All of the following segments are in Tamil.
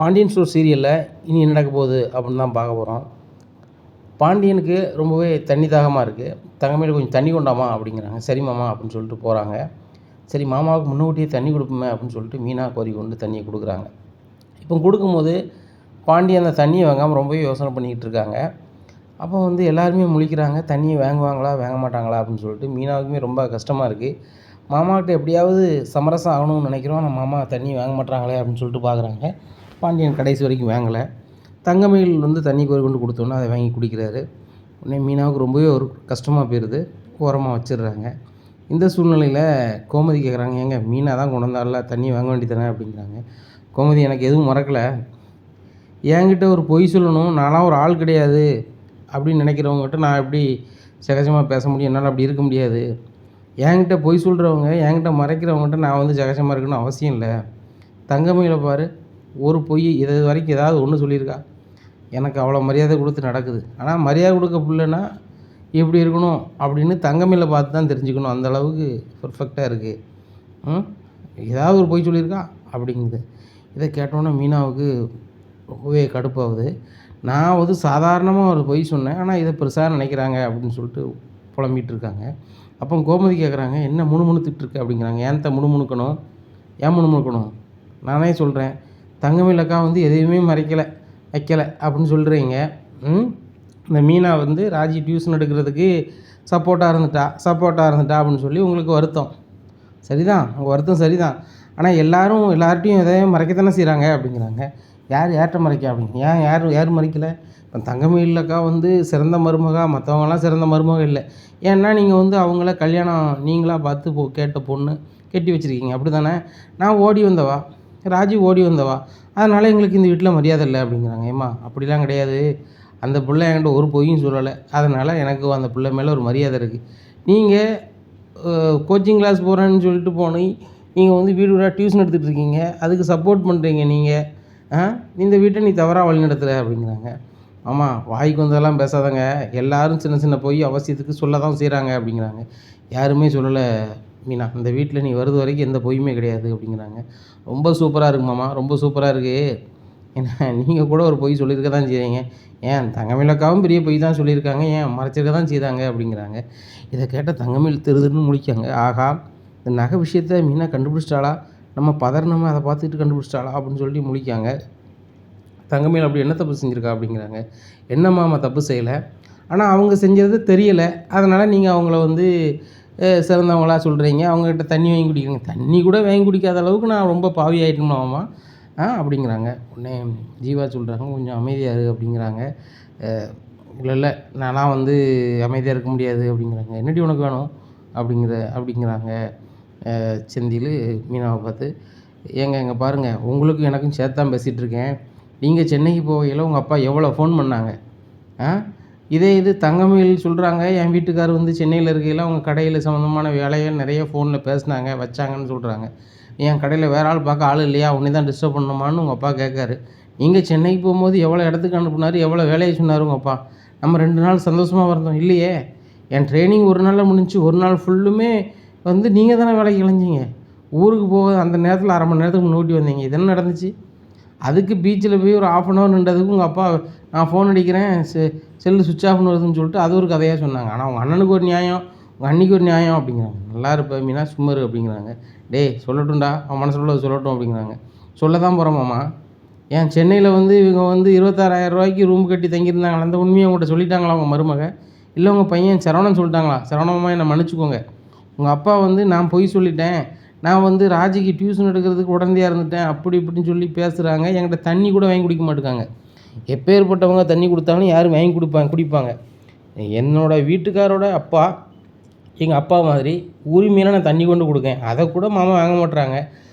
பாண்டியன் ஸ்டோர் சீரியலில் இனி என்ன நடக்க போகுது அப்படின்னு தான் பார்க்க போகிறோம். பாண்டியனுக்கு ரொம்பவே தண்ணி தாகமாக இருக்குது. தங்கமேல் கொஞ்சம் தண்ணி கொண்டாமா அப்படிங்கிறாங்க. சரி மாமா அப்படின்னு சொல்லிட்டு போகிறாங்க. சரி மாமாவுக்கு முன்னூட்டியே தண்ணி கொடுப்போமே அப்படின்னு சொல்லிட்டு மீனா கோரி கொண்டு தண்ணியை கொடுக்குறாங்க. இப்போ கொடுக்கும்போது பாண்டியன் அந்த தண்ணியை வாங்காமல் ரொம்பவே யோசனை பண்ணிக்கிட்டு இருக்காங்க. அப்போ எல்லாருமே முழிக்கிறாங்க. தண்ணியை வாங்குவாங்களா வாங்க மாட்டாங்களா அப்படின்னு சொல்லிட்டு மீனாவுக்குமே ரொம்ப கஷ்டமாக இருக்குது. மாமாக்கிட்ட எப்படியாவது சமரசம் ஆகணும்னு நினைக்கிறோம். ஆனால் மாமா தண்ணி வாங்க மாட்டாங்களே அப்படின்னு சொல்லிட்டு பார்க்குறாங்க. பாண்டியன் கடைசி வரைக்கும் வாங்கலை. தங்கமயில் தண்ணி கோரி கொண்டு கொடுத்தோன்னா அதை வாங்கி குடிக்கிறாரு. உடனே மீனாவுக்கு ரொம்பவே ஒரு கஷ்டமாக போயிடுது. ஓரமாக வச்சிடுறாங்க. இந்த சூழ்நிலையில் கோமதி கேட்குறாங்க, ஏங்க மீனா தான் கொண்டு வந்தால தண்ணி வாங்க வேண்டியதானே அப்படிங்கிறாங்க. கோமதி, எனக்கு எதுவும் மறக்கலை. என்கிட்ட ஒரு பொய் சொல்லணும், நான்லாம் ஒரு ஆள் கிடையாது அப்படின்னு நினைக்கிறவங்ககிட்ட நான் எப்படி சகஜமாக பேச முடியும்? என்னால் அப்படி இருக்க முடியாது. என்கிட்ட பொய் சொல்கிறவங்க, என்கிட்ட மறைக்கிறவங்ககிட்ட நான் சகஜமாக இருக்கணும்னு அவசியம் இல்லை. தங்கமயில பாரு, ஒரு பொய் இது வரைக்கும் ஏதாவது ஒன்று சொல்லியிருக்கா? எனக்கு அவ்வளோ மரியாதை கொடுத்து நடக்குது. ஆனால் மரியாதை கொடுக்க பிள்ளைன்னா எப்படி இருக்கணும் அப்படின்னு தங்கமயில பார்த்து தான் தெரிஞ்சுக்கணும். அந்தளவுக்கு பர்ஃபெக்டாக இருக்குது. ஏதாவது ஒரு பொய் சொல்லியிருக்கா அப்படிங்குது. இதை கேட்டோன்னே மீனாவுக்கு ரொம்பவே கடுப்பாகுது. நான் சாதாரணமாக ஒரு பொய் சொன்னேன், ஆனால் இதை பெருசாக நினைக்கிறாங்க அப்படின்னு சொல்லிட்டு புலம்பிகிட்டு இருக்காங்க. அப்போ கோமதி கேட்குறாங்க, என்ன முணுமுணுத்துட்டு இருக்கு அப்படிங்கிறாங்க. ஏன் முணுமுணுக்கணும்? ஏன் முணுமுணுக்கணும்? நானே சொல்கிறேன், தங்கமயில் அக்கா எதையுமே வைக்கலை அப்படின்னு சொல்கிறீங்க. இந்த மீனா ராஜி டியூஷன் எடுக்கிறதுக்கு சப்போர்ட்டாக இருந்துட்டா அப்படின்னு சொல்லி உங்களுக்கு வருத்தம். சரிதான், உங்கள் வருத்தம் சரிதான். ஆனால் எல்லார்ட்டையும் எதையும் மறைக்கத்தானே செய்கிறாங்க அப்படிங்கிறாங்க. யார்கிட்ட மறைக்க அப்படிங்க? யார் மறைக்கலை? இப்போ தங்கமயில் அக்கா சிறந்த மருமகா, மற்றவங்களாம் சிறந்த மருமக இல்லை. ஏன்னா நீங்கள் அவங்கள கல்யாணம் நீங்களாக பார்த்து கேட்ட பொண்ணு கட்டி வச்சுருக்கீங்க, அப்படி தானே? நான் ஓடி வந்தவா, ராஜி ஓடி வந்தவா, அதனால் எங்களுக்கு இந்த வீட்டில் மரியாதை இல்லை அப்படிங்கிறாங்க. ஏம்மா அப்படிலாம் கிடையாது, அந்த பிள்ளை என்கிட்ட ஒரு பொய்யும் சொல்லலை, அதனால் எனக்கு அந்த பிள்ளை மேலே ஒரு மரியாதை இருக்குது. நீங்கள் கோச்சிங் கிளாஸ் போகிறேன்னு சொல்லிட்டு நீங்கள் வீடு வீடாக டியூஷன் எடுத்துகிட்டு இருக்கீங்க, அதுக்கு சப்போர்ட் பண்ணுறீங்க நீங்கள். இந்த வீட்டை நீ தவறாக வழி நடத்துகிற அப்படிங்கிறாங்க. ஆமாம், வாய்க்கு வந்ததெல்லாம் பேசாதங்க, எல்லோரும் சின்ன சின்ன பொய் அவசியத்துக்கு சொல்ல தான் செய்கிறாங்க அப்படிங்கிறாங்க. யாருமே சொல்லலை மீனா, இந்த வீட்டில் நீ வருது வரைக்கும் எந்த பொய்யுமே கிடையாது அப்படிங்கிறாங்க. ரொம்ப சூப்பராக இருக்குது மாமா, ரொம்ப சூப்பராக இருக்குது. ஏன்னா நீங்கள் கூட ஒரு பொய் சொல்லியிருக்க தான் செய்கிறீங்க. ஏன் தங்கமயில் அக்காவும் பெரிய பொய் தான் சொல்லியிருக்காங்க, ஏன் மறைச்சிருக்க தான் செய்தாங்க அப்படிங்கிறாங்க. இதை கேட்ட தங்கமயில் திருதுன்னு முழிக்காங்க. ஆகா, இந்த நகை விஷயத்த மீனா கண்டுபிடிச்சிட்டாளா, நம்ம பதறணுமே அதை பார்த்துட்டு கண்டுபிடிச்சிட்டாளா அப்படின்னு சொல்லிட்டு முழிக்காங்க. தங்கமயில் அப்படி என்ன தப்பு செஞ்சுருக்கா அப்படிங்கிறாங்க. என்ன மாமா தப்பு செய்யலை, ஆனால் அவங்க செஞ்சது தெரியலை, அதனால் நீங்கள் அவங்கள சிறந்தவங்களா சொல்கிறீங்க, அவங்ககிட்ட தண்ணி வாங்கி குடிக்கிறீங்க. தண்ணி கூட வாங்கி குடிக்காத அளவுக்கு நான் ரொம்ப பாவி ஆகிட்டோமாமா அப்படிங்கிறாங்க. உடனே ஜீவா சொல்கிறாங்க, கொஞ்சம் அமைதியாக இரு அப்படிங்கிறாங்க. இல்லை நான்லாம் அமைதியாக இருக்க முடியாது அப்படிங்கிறாங்க. என்னடி உனக்கு வேணும் அப்படிங்கிறாங்க செந்தில் மீனாவை பார்த்து. இங்கே பாருங்கள், உங்களுக்கும் எனக்கும் சேர்த்து தான் பேசிகிட்டு இருக்கேன். நீங்கள் சென்னைக்கு போகையில் உங்கள் அப்பா எவ்வளோ ஃபோன் பண்ணாங்க? இது தங்கமயில் சொல்கிறாங்க, என் வீட்டுக்கார் சென்னையில் இருக்கையில் அவங்க கடையில் சம்மந்தமான வேலையை நிறைய ஃபோனில் பேசினாங்க வச்சாங்கன்னு சொல்கிறாங்க. என் கடையில் வேறு ஆள் பார்க்க ஆள் இல்லையா, உன்னை தான் டிஸ்டர்ப் பண்ணணுமான்னு உங்கள் அப்பா கேட்காரு. நீங்கள் சென்னைக்கு போகும்போது எவ்வளோ இடத்துக்கு அனுப்புனார், எவ்வளோ வேலையை சொன்னார் உங்கள் அப்பா. நம்ம 2 நாள் சந்தோஷமாக இருந்தோம் இல்லையே. என் ட்ரைனிங் ஒரு நாளில் முடிஞ்சு, ஒரு நாள் ஃபுல்லுமே நீங்கள் தானே வேலைக்கு கிளஞ்சிங்க. ஊருக்கு போக அந்த நேரத்தில் அரை மணி நேரத்துக்கு முன்னாடி வந்தீங்க. இது என்ன நடந்துச்சு? அதுக்கு பீச்சில் போய் ஒரு 1/2 hour நின்றதுக்கு உங்கள் அப்பா நான் ஃபோன் அடிக்கிறேன், செல்லு சுவிட்ச் ஆஃப்னு வருதுன்னு சொல்லிட்டு அது ஒரு கதையாக சொன்னாங்க. ஆனால் உங்கள் அண்ணனுக்கு ஒரு நியாயம், உங்கள் அண்ணிக்கு ஒரு நியாயம் அப்படிங்கிறாங்க. நல்லா இருப்ப மீனா, சும்மரு அப்படிங்கிறாங்க. டேய் சொல்லட்டும்டா, அவன் மனசுல சொல்லட்டும் அப்படிங்கிறாங்க. சொல்ல தான் போகிறோமாம்மா. ஏன் சென்னையில் இவங்க 26,000 ரூபாய்க்கு ரூம் கட்டி தங்கியிருந்தாங்களா, அந்த உண்மையை உங்கள்கிட்ட சொல்லிட்டாங்களா உங்கள் மருமக? இல்லை உங்கள் பையன் சரவணன் சொல்லிட்டாங்களா? சரவணமாக என்னை மன்னிச்சுக்கோங்க, உங்கள் அப்பா நான் பொய் சொல்லிட்டேன், நான் ராஜிக்கு டியூஷன் எடுக்கிறதுக்கு உடந்தையாக இருந்துட்டேன் அப்படி இப்படின்னு சொல்லி பேசுகிறாங்க. என்கிட்ட தண்ணி கூட வாங்கி குடிக்க மாட்டேங்காங்க. எப்பேற்பட்டவங்க தண்ணி கொடுத்தாலும் யாரும் வாங்கி குடிப்பாங்க. என்னோடய வீட்டுக்காரோட அப்பா எங்கள் அப்பா மாதிரி உரிமையில நான் தண்ணி கொண்டு கொடுக்கேன், அதை கூட மாமா வாங்க மாட்டுறாங்க.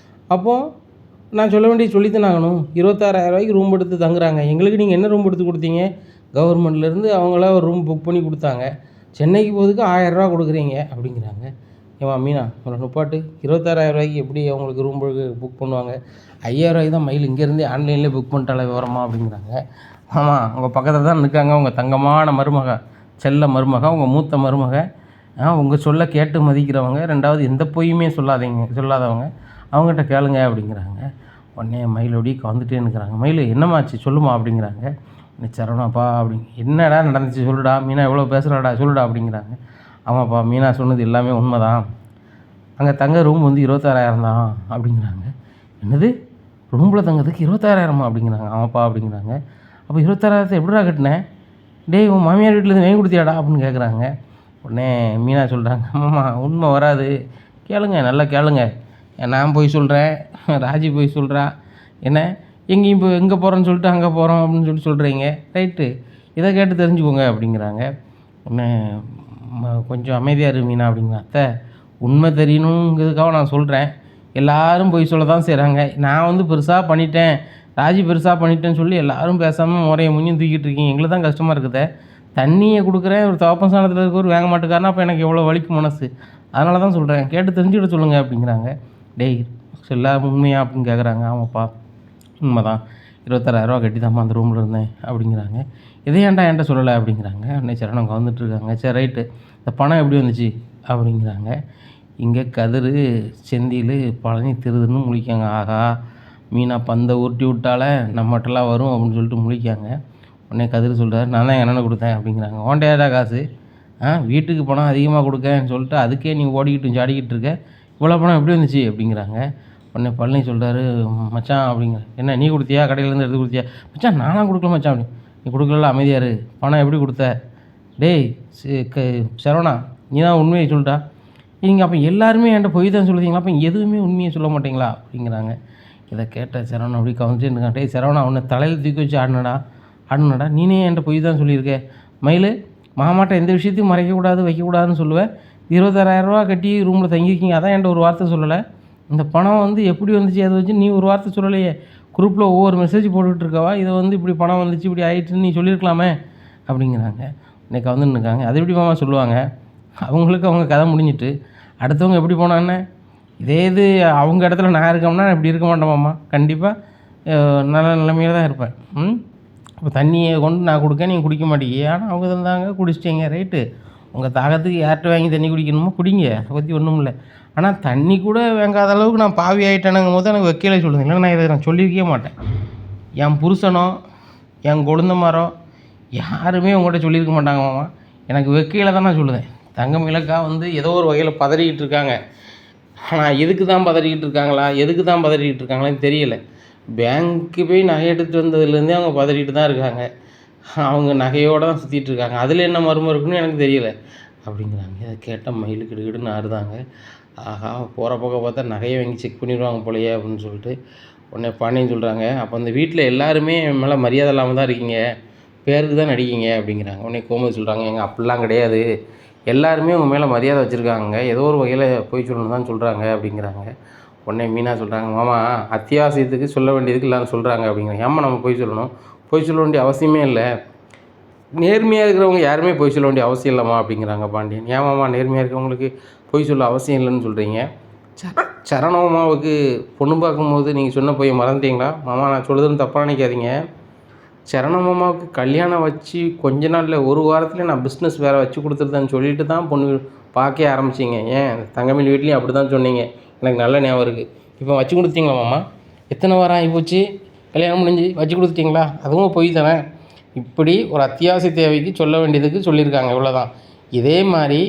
அப்போது நான் சொல்ல வேண்டிய சொல்லித்தானே ஆகணும். 26,000 ரூபாய்க்கு ரூம் எடுத்து தங்குறாங்க. எங்களுக்கு நீங்கள் என்ன ரூம் எடுத்து கொடுத்தீங்க? கவர்மெண்ட்லேருந்து அவங்களா ஒரு ரூம் புக் பண்ணி கொடுத்தாங்க. சென்னைக்கு போகிறதுக்கு 1000 ரூபா கொடுக்குறீங்க அப்படிங்கிறாங்க. ஏமா மீனா, ஒரு நுப்பாட்டு 26,000 ரூபாய்க்கு எப்படி அவங்களுக்கு ரூம் புக் பண்ணுவாங்க? 5,000 ரூபாய்க்கு தான் மைல் இங்கேருந்தே ஆன்லைன்லேயே புக் பண்ணிட்டாலே விவரமா அப்படிங்கிறாங்க. ஆமாம், உங்கள் பக்கத்தில் தான் இருக்காங்க உங்கள் தங்கமான மருமக, செல்ல மருமக, உங்கள் மூத்த மருமக, உங்கள் சொல்ல கேட்டு மதிக்கிறவங்க, 2வது எந்த பொய்யுமே சொல்லாதவங்க, அவங்ககிட்ட கேளுங்க அப்படிங்கிறாங்க. உடனே மயில் அப்படியே கவுந்துட்டே நிற்கிறாங்க. மயில் என்னம்மாச்சு சொல்லுமா அப்படிங்கிறாங்க. உடனே சரவணாப்பா என்னடா நடந்துச்சு சொல்லுடா, மீனா எவ்வளோ பேசுகிறாடா சொல்லுடா அப்படிங்கிறாங்க. ஆமாப்பா, மீனா சொன்னது எல்லாமே உண்மை தான். அங்கே தங்க ரூம் வந்து 26,000 தான் அப்படிங்கிறாங்க. என்னது, ரூமில் தங்கிறதுக்கு 26,000மா அப்படிங்கிறாங்க. ஆமாப்பா அப்படிங்கிறாங்க. அப்போ 26,000 எப்படிடா கட்டினேன்? டேய், உன் மாமியார் வீட்டிலேருந்து வாங்கி கொடுத்தியாடா அப்படின்னு கேட்குறாங்க. உடனே மீனா சொல்கிறாங்க, ஆமாம்மா உண்மை வராது, கேளுங்க நல்லா கேளுங்க. நான் போய் சொல்கிறேன், ராஜி போய் சொல்கிறா, என்ன எங்கேயும் இப்போ எங்கே போகிறோன்னு சொல்லிட்டு அங்கே போகிறோம் அப்படின்னு சொல்கிறீங்க. ரைட்டு, இதை கேட்டு தெரிஞ்சுக்கோங்க அப்படிங்கிறாங்க. உடனே கொஞ்சம் அமைதியாக இரு மீனா அப்படிங்கிற. அத்தை, உண்மை தெரியணுங்கிறதுக்காக நான் சொல்கிறேன். எல்லோரும் போய் சொல்ல தான் செய்கிறாங்க. நான் வந்து பெருசாக பண்ணிட்டேன், ராஜி பெருசாக பண்ணிட்டேன்னு சொல்லி எல்லோரும் பேசாமல் முறையை முன்னும் தூக்கிட்டு இருக்கீங்க. எங்களுக்கு தான் கஷ்டமாக இருக்குது. தண்ணியை கொடுக்குறேன், ஒரு தவப்பன் ஸ்தானத்தில் இருக்கவர் வாங்க மாட்டேக்காருன்னா அப்போ எனக்கு எவ்வளோ வலிக்கும் மனசு. அதனால தான் சொல்கிறேன், கேட்டு தெரிஞ்சுக்கிட சொல்லுங்கள் அப்படிங்கிறாங்க. டேய் எல்லாம் உண்மையா அப்படின்னு கேட்குறாங்க. ஆமாப்பா உண்மை தான், 26,000 கட்டி தான்ப்பா அந்த ரூமில் இருந்தேன் அப்படிங்கிறாங்க. இதை ஏன்டா என்கிட்ட சொல்லலை அப்படிங்கிறாங்க. உடனே சரணங்க வந்துட்டுருக்காங்க. சரி ரைட்டு, இந்த பணம் எப்படி வந்துச்சு அப்படிங்கிறாங்க. இங்கே கதிர் செந்தில் பழனி திருதுன்னு முழிக்காங்க. ஆகா, மீனா பந்தை உருட்டி விட்டால நம்மகிட்டலாம் வரும் அப்படின்னு சொல்லிட்டு முழிக்காங்க. உடனே கதிர் சொல்கிறார், நான் தான் என்னென்ன கொடுத்தேன் அப்படிங்கிறாங்க. ஓண்டையாடா காசு, வீட்டுக்கு பணம் அதிகமாக கொடுக்கன்னு சொல்லிட்டு அதுக்கே நீ ஓடிக்கிட்டு ஜாடிக்கிட்டு இருக்க, இவ்வளோ பணம் எப்படி வந்துச்சு அப்படிங்கிறாங்க. உடனே பழனி சொல்கிறாரு, மச்சான் அப்படிங்கிற. என்ன நீ கொடுத்தியா, கடையிலேருந்து எடுத்து கொடுத்தியா? மச்சான் நானாக கொடுக்கல மச்சான் அப்படி. நீ கொடுக்கல, அமைதியாரு. பணம் எப்படி கொடுத்த? டேய் சரவணா, நீ தான் உண்மையை சொல்லிட்டா. நீங்கள் அப்போ எல்லாருமே என்கிட்ட பொய் தான் சொல்லுவீங்களா, அப்போ எதுவுமே உண்மையை சொல்ல மாட்டீங்களா அப்படிங்கிறாங்க. இதை கேட்ட சரவணா அப்படி கவனிச்சுட்டு இருக்கான். டேய் சரவணா, உன்னை தலையில் தூக்கி வச்சு ஆடனடா, நீனே என்கிட்ட பொய் தான் சொல்லியிருக்கேன். மயில், மாமாட்ட எந்த விஷயத்தையும் மறைக்கக்கூடாது வைக்கக்கூடாதுன்னு சொல்லுவேன். 26,000 கட்டி ரூமில் தங்கியிருக்கீங்க, அதான் என்கிட்ட ஒரு வார்த்தை சொல்லலை. இந்த பணம் வந்து எப்படி வந்துச்சு அதை வச்சு நீ ஒரு வார்த்தை சொல்லலையே. குரூப்பில் ஒவ்வொரு மெசேஜ் போட்டுக்கிட்டு இருக்கவா, இதை வந்து இப்படி பணம் வந்துச்சு இப்படி ஆகிட்டுன்னு நீ சொல்லியிருக்கலாமே அப்படிங்கிறாங்க. இன்னைக்கு வந்து நிற்காங்க. அது எப்படி மாமா சொல்லுவாங்க, அவங்களுக்கு அவங்க கதை முடிஞ்சிட்டு அடுத்தவங்க எப்படி போனான்னு. இதே இது அவங்க இடத்துல நான் இருக்கோம்னா இப்படி இருக்க மாட்டேன் கண்டிப்பாக நல்ல நிலைமையில் தான் இருப்பேன். இப்போ தண்ணியை கொண்டு நான் கொடுக்க நீங்கள் குடிக்க மாட்டீங்க, ஆனால் அவங்க தந்தாங்க குடிச்சிட்டிங்க. ரைட்டு, உங்கள் தாகத்துக்கு யார்கிட்ட வாங்கி தண்ணி குடிக்கணுமோ குடிங்க, அதை பற்றி ஒன்றும் இல்லை. ஆனால் தண்ணி கூட வாங்காத அளவுக்கு நான் பாவி ஆகிட்டேனுங்கும் போது எனக்கு வைக்கலே சொல்லுங்க. இல்லைன்னா நான் இதை நான் சொல்லியிருக்கவே மாட்டேன். என் புருஷனோ என் கொழுந்தமாரோ யாருமே உங்கள்கிட்ட சொல்லியிருக்க மாட்டாங்க மாமா. எனக்கு வைக்கையில் தான் நான் சொல்லுவேன். தங்கம் இலக்கா வந்து ஏதோ ஒரு வகையில் பதறிக்கிட்டு இருக்காங்க. ஆனால் எதுக்கு தான் பதறிக்கிட்டு இருக்காங்களான்னு தெரியல. பேங்க்கு போய் நகை எடுத்துகிட்டு வந்ததுலேருந்தே அவங்க பதறிட்டு தான் இருக்காங்க. அவங்க நகையோடு தான் சுற்றிட்டு இருக்காங்க. அதில் என்ன மர்மம் இருக்குன்னு எனக்கு தெரியல அப்படிங்கிறாங்க. இதை கேட்டால் மயில் கிடுகிடுன்னு ஆறுதாங்க. ஆஹா, போகிற பக்கம் பார்த்தா நகையை வாங்கி செக் பண்ணிடுவாங்க போலையே அப்படின்னு சொல்லிட்டு உடனே பாண்டியன் சொல்கிறாங்க, அப்போ அந்த வீட்டில் எல்லாருமே என் மேலே மரியாதை இல்லாமல் தான் இருக்கீங்க, பேருக்கு தான் நடிக்கீங்க அப்படிங்கிறாங்க. உடனே கோமதி சொல்கிறாங்க, எங்கள் அப்படிலாம் கிடையாது, எல்லாருமே உங்கள் மேலே மரியாதை வச்சுருக்காங்க, ஏதோ ஒரு வகையில் போய் சொல்லணும் தான் சொல்கிறாங்க அப்படிங்கிறாங்க. உடனே மீனா சொல்கிறாங்க, மாமா அத்தியாவசியத்துக்கு சொல்ல வேண்டியதுக்கு எல்லாரும் சொல்கிறாங்க அப்படிங்கிறாங்க. ஏம்மா நம்ம போய் சொல்லணும், போய் சொல்ல வேண்டிய அவசியமே இல்லை, நேர்மையாக இருக்கிறவங்க யாருமே போய் சொல்ல வேண்டிய அவசியம் இல்லைம்மா அப்படிங்கிறாங்க பாண்டியன். ஏமாம்மா நேர்மையாக இருக்கிறவங்களுக்கு போய் சொல்ல அவசியம் இல்லைன்னு சொல்கிறீங்க? சரணமாவுக்கு பொண்ணு பார்க்கும்போது நீங்கள் சொன்ன போய் மறந்துட்டீங்களா? மாமா நான் சொல்லுறதுன்னு தப்பாக நினைக்காதீங்க. சரணமாமாவுக்கு கல்யாணம் வச்சு கொஞ்ச நாளில் ஒரு வாரத்தில் நான் பிஸ்னஸ் வேறு வச்சு கொடுத்துருந்தேன்னு சொல்லிட்டு தான் பொண்ணு பார்க்க ஆரம்பிச்சிங்க. ஏன் தங்கமணி வீட்லேயும் அப்படி தான் சொன்னீங்க, எனக்கு நல்ல ஞாபகம் இருக்குது. இப்போ வச்சு கொடுத்தீங்களா மாமா? எத்தனை வாரம் ஆகி போச்சு, கல்யாணம் முடிஞ்சு வச்சு கொடுத்துட்டிங்களா? அதுவும் போய் தானே. இப்படி ஒரு அத்தியாவசிய தேவைக்கு சொல்ல வேண்டியதுக்கு சொல்லியிருக்காங்க, இவ்வளோதான். இதே மாதிரி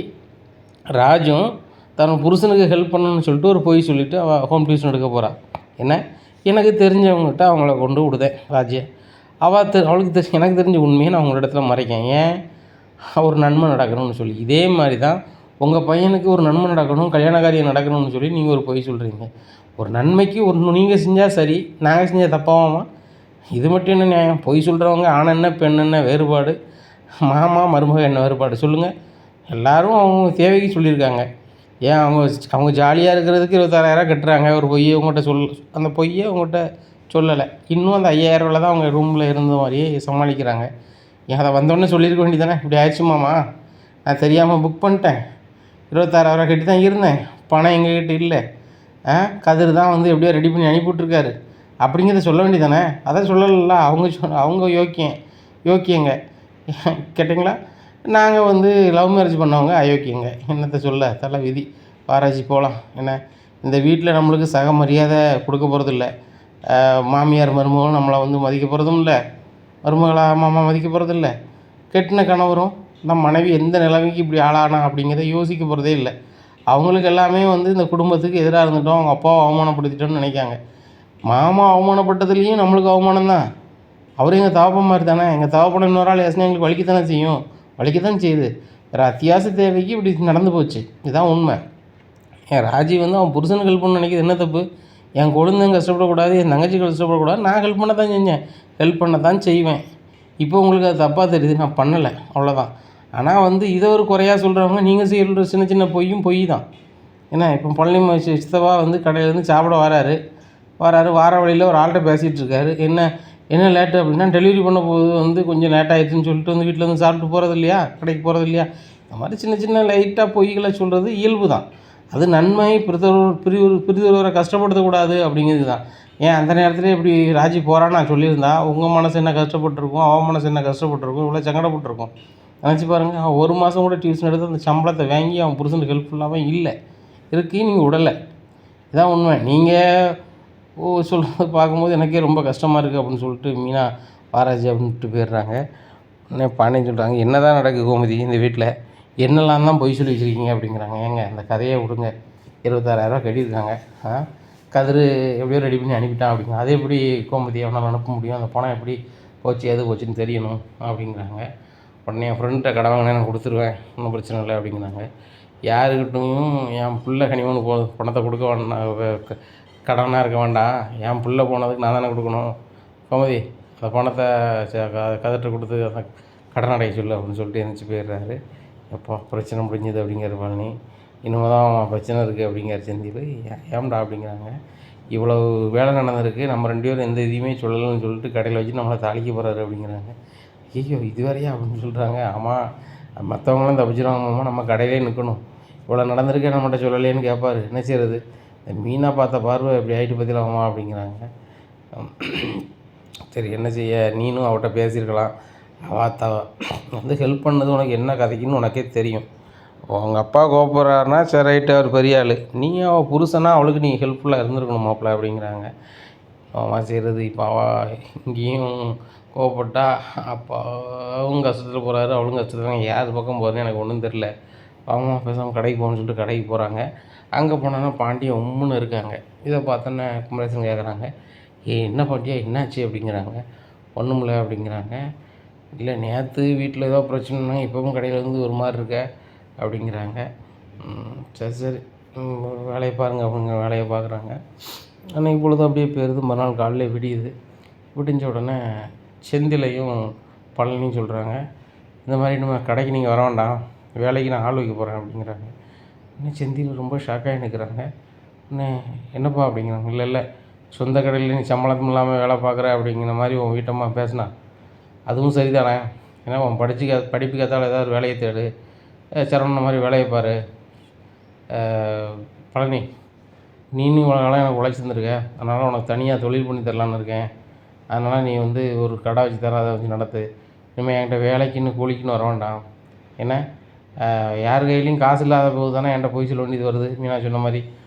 ராஜும் தன் புருஷனுக்கு ஹெல்ப் பண்ணணும்னு சொல்லிட்டு ஒரு பொய் சொல்லிவிட்டு அவள் ஹோம் டியூஷன் எடுக்க போகிறாள். என்ன, எனக்கு தெரிஞ்சவங்ககிட்ட அவங்கள கொண்டு விடுதேன் ராஜ்யை. அவளுக்கு எனக்கு தெரிஞ்ச உண்மையை நான் அவங்களோட இடத்துல மறைக்கேன். ஏன், ஒரு நன்மை நடக்கணும்னு சொல்லி. இதே மாதிரி தான் உங்கள் பையனுக்கு ஒரு நன்மை நடக்கணும், கல்யாண காரியம் நடக்கணும்னு சொல்லி நீங்கள் ஒரு பொய் சொல்கிறீங்க. ஒரு நன்மைக்கு ஒரு நீங்கள் செஞ்சால் சரி, நாங்கள் செஞ்சால் தப்பாவாமா? இது மட்டும் என்ன நியாயம்? பொய் சொல்கிறவங்க ஆண் என்ன பெண் என்ன வேறுபாடு, மாமா மருமக என்ன வேறுபாடு சொல்லுங்கள்? எல்லோரும் அவங்க தேவைக்கு சொல்லியிருக்காங்க. ஏன் அவங்க ஜாலியாக இருக்கிறதுக்கு 26,000 கட்டுறாங்க. ஒரு பொய்யை உங்கள்கிட்ட அந்த பொய்யை உங்கள்கிட்ட சொல்லலை. இன்னும் அந்த 5,000 தான் அவங்க ரூமில் இருந்த மாதிரியே சமாளிக்கிறாங்க. ஏன் அதை வந்தோடனே சொல்லியிருக்க வேண்டியதானே, இப்படி ஆயிடுச்சு மாமா, நான் தெரியாமல் புக் பண்ணிட்டேன், 26,000 கட்டி தான் இருந்தேன், பணம் எங்ககிட்ட இல்லை, கதிர் தான் வந்து எப்படியோ ரெடி பண்ணி அனுப்பிவிட்ருக்காரு அப்படிங்கிறத சொல்ல வேண்டியதானே. அதை சொல்லலைல்ல. அவங்க யோக்கியங்க கேட்டிங்களா? நாங்கள் வந்து லவ் மேரேஜ் பண்ணவங்க அயோக்கியங்க. என்னத்தை சொல்ல, தலை விதி. பாராஜி போகலாம். என்ன, இந்த வீட்டில் நம்மளுக்கு சக மரியாதை கொடுக்க போகிறதில்ல. மாமியார் மருமகளும் நம்மளை வந்து மதிக்க போகிறதும் இல்லை, மருமகளாக மாமா மதிக்க போகிறது இல்லை. கெட்டின கணவரும் நம்ம மனைவி எந்த நிலைமைக்கு இப்படி ஆளானா அப்படிங்கிறத யோசிக்க போகிறதே இல்லை. அவங்களுக்கு எல்லாமே வந்து இந்த குடும்பத்துக்கு எதிராக இருந்துட்டோம், அவங்க அப்பாவை அவமானப்படுத்திட்டோம்னு நினைக்காங்க. மாமா அவமானப்பட்டதுலேயும் நம்மளுக்கு அவமானம் தான். அவர் எங்கள் தகப்பன் மாதிரி தானே, எங்கள் தகப்பன் இன்னொரு ஆள் ஏசினா எங்களுக்கு வலிக்கத்தானே செய்யும், வலிக்கத்தான் செய்யுது. வேறு அத்தியாவசிய தேவைக்கு இப்படி நடந்து போச்சு, இதுதான் உண்மை. என் ராஜி வந்து அவன் புருஷனுக்கு ஹெல்ப் பண்ண நினைக்கிறது என்ன தப்பு? என் கொழுந்தன் கஷ்டப்படக்கூடாது, என் தங்கச்சிக்கு கஷ்டப்படக்கூடாது, நான் ஹெல்ப் பண்ண தான் செஞ்சேன், ஹெல்ப் பண்ண தான் செய்வேன். இப்போ உங்களுக்கு அது தப்பாக தெரியுது, நான் பண்ணலை, அவ்வளோதான். ஆனால் வந்து இதை ஒரு குறையாக சொல்கிறவங்க, நீங்கள் செய்கிற சின்ன சின்ன பொய்யும் பொய் தான். ஏன்னா இப்போ பழனி சித்தப்பா வந்து கடையிலேருந்து சாப்பிட வராரு, வார வழியில் ஒரு ஆள்கிட்ட பேசிகிட்டு இருக்காரு. என்ன லேட்டு அப்படின்னா, டெலிவரி பண்ண போது வந்து கொஞ்சம் லேட் ஆகிடுச்சுன்னு சொல்லிட்டு வந்து வீட்டில் வந்து சாப்பிட்டு போகிறது இல்லையா, கடைக்கு போகிறது இல்லையா. இந்த மாதிரி சின்ன சின்ன லைட்டாக பொய்களை சொல்கிறது இயல்பு தான். அது நன்மை பிரிதொருவரை கஷ்டப்படுத்தக்கூடாது அப்படிங்கிறது தான். ஏன் அந்த நேரத்தில் இப்படி ராஜி போகிறான்னு நான் சொல்லியிருந்தா உங்கள் மனசு என்ன கஷ்டப்பட்டுருக்கும், அவன் மனசு என்ன கஷ்டப்பட்டுருக்கும், இவ்வளோ சங்கடப்பட்டுருக்கும். நினச்சி பாருங்கள். அவன் 1 மாதம் கூட டியூஷன் எடுத்து அந்த சம்பளத்தை வாங்கி அவன் புருஷனுக்கு ஹெல்ப்ஃபுல்லாகவும் இல்லை, இருக்கு, நீங்கள் விடலை. இதான் உண்மை. நீங்கள் சொல்கிறத பார்க்கும்போது எனக்கே ரொம்ப கஷ்டமாக இருக்குது அப்படின்னு சொல்லிட்டு மீனா வாராஜி அப்படின்ட்டு போயிடுறாங்க. உடனே பாண்டியன் சொல்கிறாங்க, என்ன தான் நடக்குது கோமதி இந்த வீட்டில், என்னெல்லாம் தான் பொய் சொல்லி வச்சுருக்கீங்க அப்படிங்கிறாங்க. ஏங்க அந்த கதையை விடுங்க, 26,000 கட்டியிருக்காங்க, கதிர் எப்படியோ ரெடி பண்ணி அனுப்பிட்டான் அப்படிங்க. அதே எப்படி கோமதி அவனால் அனுப்ப முடியும், அந்த பணம் எப்படி போச்சு எது போச்சுன்னு தெரியணும் அப்படிங்கிறாங்க. உடனே என் ஃப்ரெண்ட்டை கடை வாங்கினே நான் கொடுத்துருவேன், ஒன்றும் பிரச்சனை இல்லை அப்படிங்கிறாங்க. யாருக்கிட்டையும் என் பிள்ளை கனிமனு பணத்தை கொடுக்க வேண்டாம், கடனாக இருக்க வேண்டாம், என் பிள்ளை போனதுக்கு நான் தானே கொடுக்கணும். கோமதி அந்த பணத்தை கதிர்கிட்ட கொடுத்து அந்த கடன் அடைய சொல்லு அப்படின்னு சொல்லிட்டு எழுந்திரிச்சி போயிடுறாரு. எப்போ பிரச்சனை முடிஞ்சுது அப்படிங்கிற பழனி. இனிமேல் தான் பிரச்சனை இருக்குது அப்படிங்கிற செந்தில். ஏம்டா அப்படிங்கிறாங்க. இவ்வளோ வேலை நடந்திருக்கு, நம்ம 2 பேரும் எந்த இதையுமே சொல்லலைன்னு சொல்லிட்டு கடையில் வச்சு நம்மளை தாளிக்க போகிறாரு அப்படிங்கிறாங்க. ஐயோ இது வேறையா அப்படின்னு சொல்கிறாங்க. ஆமாம், மற்றவங்களாம் தப்பிச்சிடுவாங்கம்மா, நம்ம கடையிலே நிற்கணும், இவ்வளோ நடந்திருக்கே நம்மகிட்ட சொல்லலேன்னு கேட்பார். என்ன செய்கிறது, மீனாக பார்த்த பார்வை இப்படி ஆகிட்டு பற்றிலாமா அப்படிங்கிறாங்க. சரி என்ன செய்ய, நீனும் அவட்ட பேசியிருக்கலாம், அவள் வந்து ஹெல்ப் பண்ணது உனக்கு என்ன கதைக்குன்னு உனக்கே தெரியும். உங்கள் அப்பா கோபப்படுறாருன்னா சரி ரைட்டு, அவர் பெரிய ஆள், நீ அவள் புருஷனா, அவளுக்கு நீ ஹெல்ப்ஃபுல்லாக இருந்திருக்கணும் மாப்பிள்ள அப்படிங்கிறாங்க. அவன் செய்கிறது. இப்போ அவள் இங்கேயும் கோவப்பட்டா அப்போ அவங்க கஷ்டத்தில் போகிறாரு, அவளும் கஷ்டத்தில், யார் பக்கம் போகிறதுன்னு எனக்கு ஒன்றும் தெரில. அவங்க பேசாமல் கடைக்கு போகணுன்னு சொல்லிட்டு கடைக்கு போகிறாங்க. அங்கே போனோன்னா பாண்டியன் உம்முன்னு இருக்காங்க. இதை பார்த்தோன்னே குமரேசன் கேட்குறாங்க, என்ன பாண்டியா என்னாச்சு அப்படிங்கிறாங்க. ஒன்றும் இல்லை அப்படிங்கிறாங்க. இல்லை நேற்று வீட்டில் ஏதோ பிரச்சனைனா இப்போவும் கடையில் வந்து ஒரு மாதிரி இருக்க அப்படிங்கிறாங்க. சரி வேலையை பாருங்கள் அப்படிங்க. வேலையை பார்க்குறாங்க. அன்றைக்கி பொழுது அப்படியே போயிடுது. மறுநாள் காலையில் விடியுது. விடிஞ்ச உடனே செந்திலையும் பழனியும் சொல்கிறாங்க, இந்த மாதிரி நம்ம கடைக்கு நீங்கள் வர வேண்டாம், வேலைக்கு நான் ஆள் வைக்க போகிறேன் அப்படிங்கிறாங்க. இன்னும் செந்தில் ரொம்ப ஷாக்காகி நிற்கிறாங்க. இன்னும் என்னப்பா அப்படிங்கிறாங்க. இல்லை சொந்த கடையில் நீ சம்பளம் இல்லாமல் வேலை பார்க்குற அப்படிங்கிற மாதிரி உன் வீட்டம்மா பேசினா அதுவும் சரிதானே, ஏன்னா உன் படிப்புக்கு ஏற்றாலும் ஏதாவது வேலையை தேடு, சரவண மாதிரி வேலையை பாரு. பழனி நீனும் இவ்வளோ நாளாக எனக்கு உழைச்சி தந்துருக்க, அதனால் உனக்கு தனியாக தொழில் பண்ணி தரலான்னு இருக்கேன், அதனால் நீ வந்து ஒரு கடை வச்சு தர, அதை வச்சு நடத்து, இனிமேல் என்கிட்ட வேலைக்குன்னு கூலிக்குன்னு வர வேண்டாம். ஏன்னா யார் கையிலையும் காசு இல்லாத போது தானே என்கிட்ட போய் சொல்ல வேண்டியது வருது. மீனா சொன்ன மாதிரி